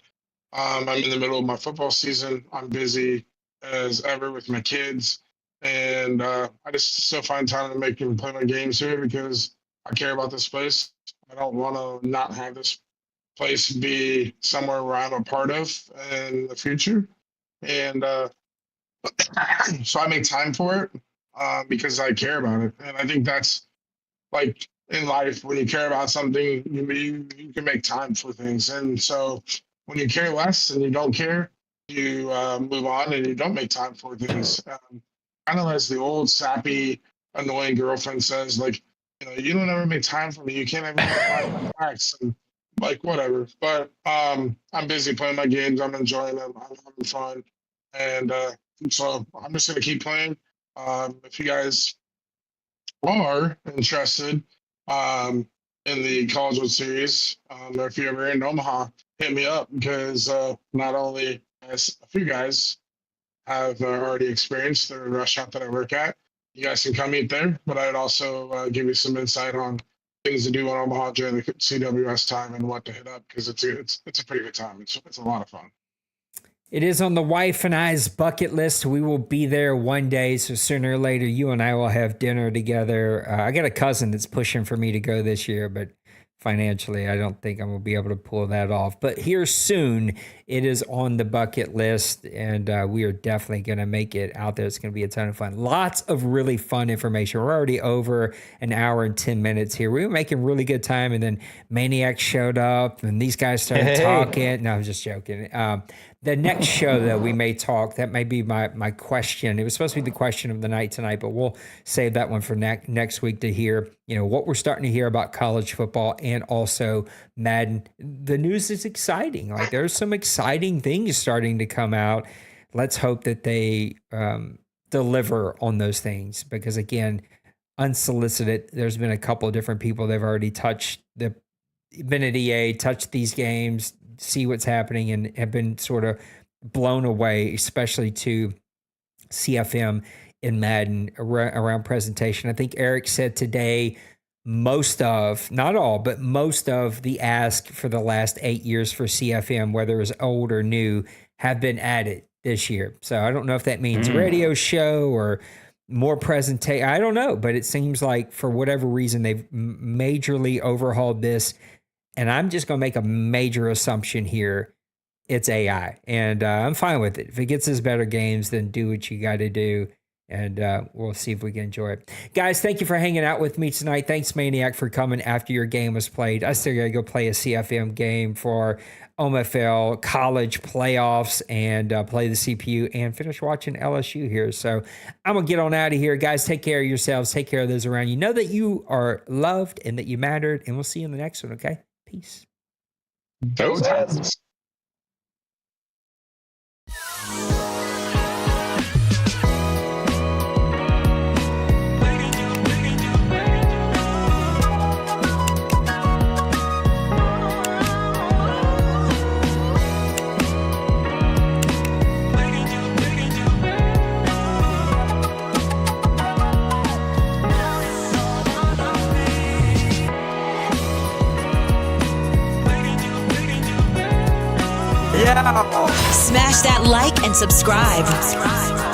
I'm in the middle of my football season. I'm busy as ever with my kids. And I just still find time to make and play my games here because I care about this place. I don't want to not have this place be somewhere where I'm a part of in the future. And so I make time for it because I care about it. And I think that's like in life, when you care about something, you can make time for things. And so when you care less and you don't care, you move on and you don't make time for things. Kind of as the old sappy, annoying girlfriend says, like, you don't ever make time for me. You can't ever make my facts and like whatever. But I'm busy playing my games. I'm enjoying them. I'm having fun, and so I'm just gonna keep playing. If you guys are interested in the College World Series, or if you're ever in Omaha, hit me up because not only as a few guys have already experienced the restaurant that I work at. You guys can come eat there, but I'd also give you some insight on things to do in Omaha during the CWS time and what to hit up because it's a pretty good time. It's a lot of fun. It is on the wife and I's bucket list. We will be there one day, so sooner or later, you and I will have dinner together. I got a cousin that's pushing for me to go this year, but financially, I don't think I'm going to be able to pull that off. But here soon, it is on the bucket list, and we are definitely going to make it out there. It's going to be a ton of fun. Lots of really fun information. We're already over an hour and 10 minutes here. We were making really good time, and then Maniac showed up, and these guys started talking. No, I'm just joking. The next show that we may talk, that may be my question. It was supposed to be the question of the night tonight, but we'll save that one for next week to hear, what we're starting to hear about college football and also Madden. The news is exciting. Like, there's some exciting things starting to come out. Let's hope that they deliver on those things, because again, unsolicited, there's been a couple of different people they've already touched, been at EA, touched these games, see what's happening, and have been sort of blown away, especially to CFM in Madden around presentation. I think Eric said today most of, not all, but most of the ask for the last 8 years for CFM, whether it was old or new, have been added this year. So I don't know if that means radio show or more presentation. I don't know, but it seems like for whatever reason, they've majorly overhauled this. And I'm just going to make a major assumption here. It's AI. And I'm fine with it. If it gets us better games, then do what you got to do. And we'll see if we can enjoy it. Guys, thank you for hanging out with me tonight. Thanks, Maniac, for coming after your game was played. I still got to go play a CFM game for OMFL college playoffs and play the CPU and finish watching LSU here. So I'm going to get on out of here. Guys, take care of yourselves. Take care of those around you. Know that you are loved and that you mattered. And we'll see you in the next one, okay? Peace. Those times. Smash that like and subscribe.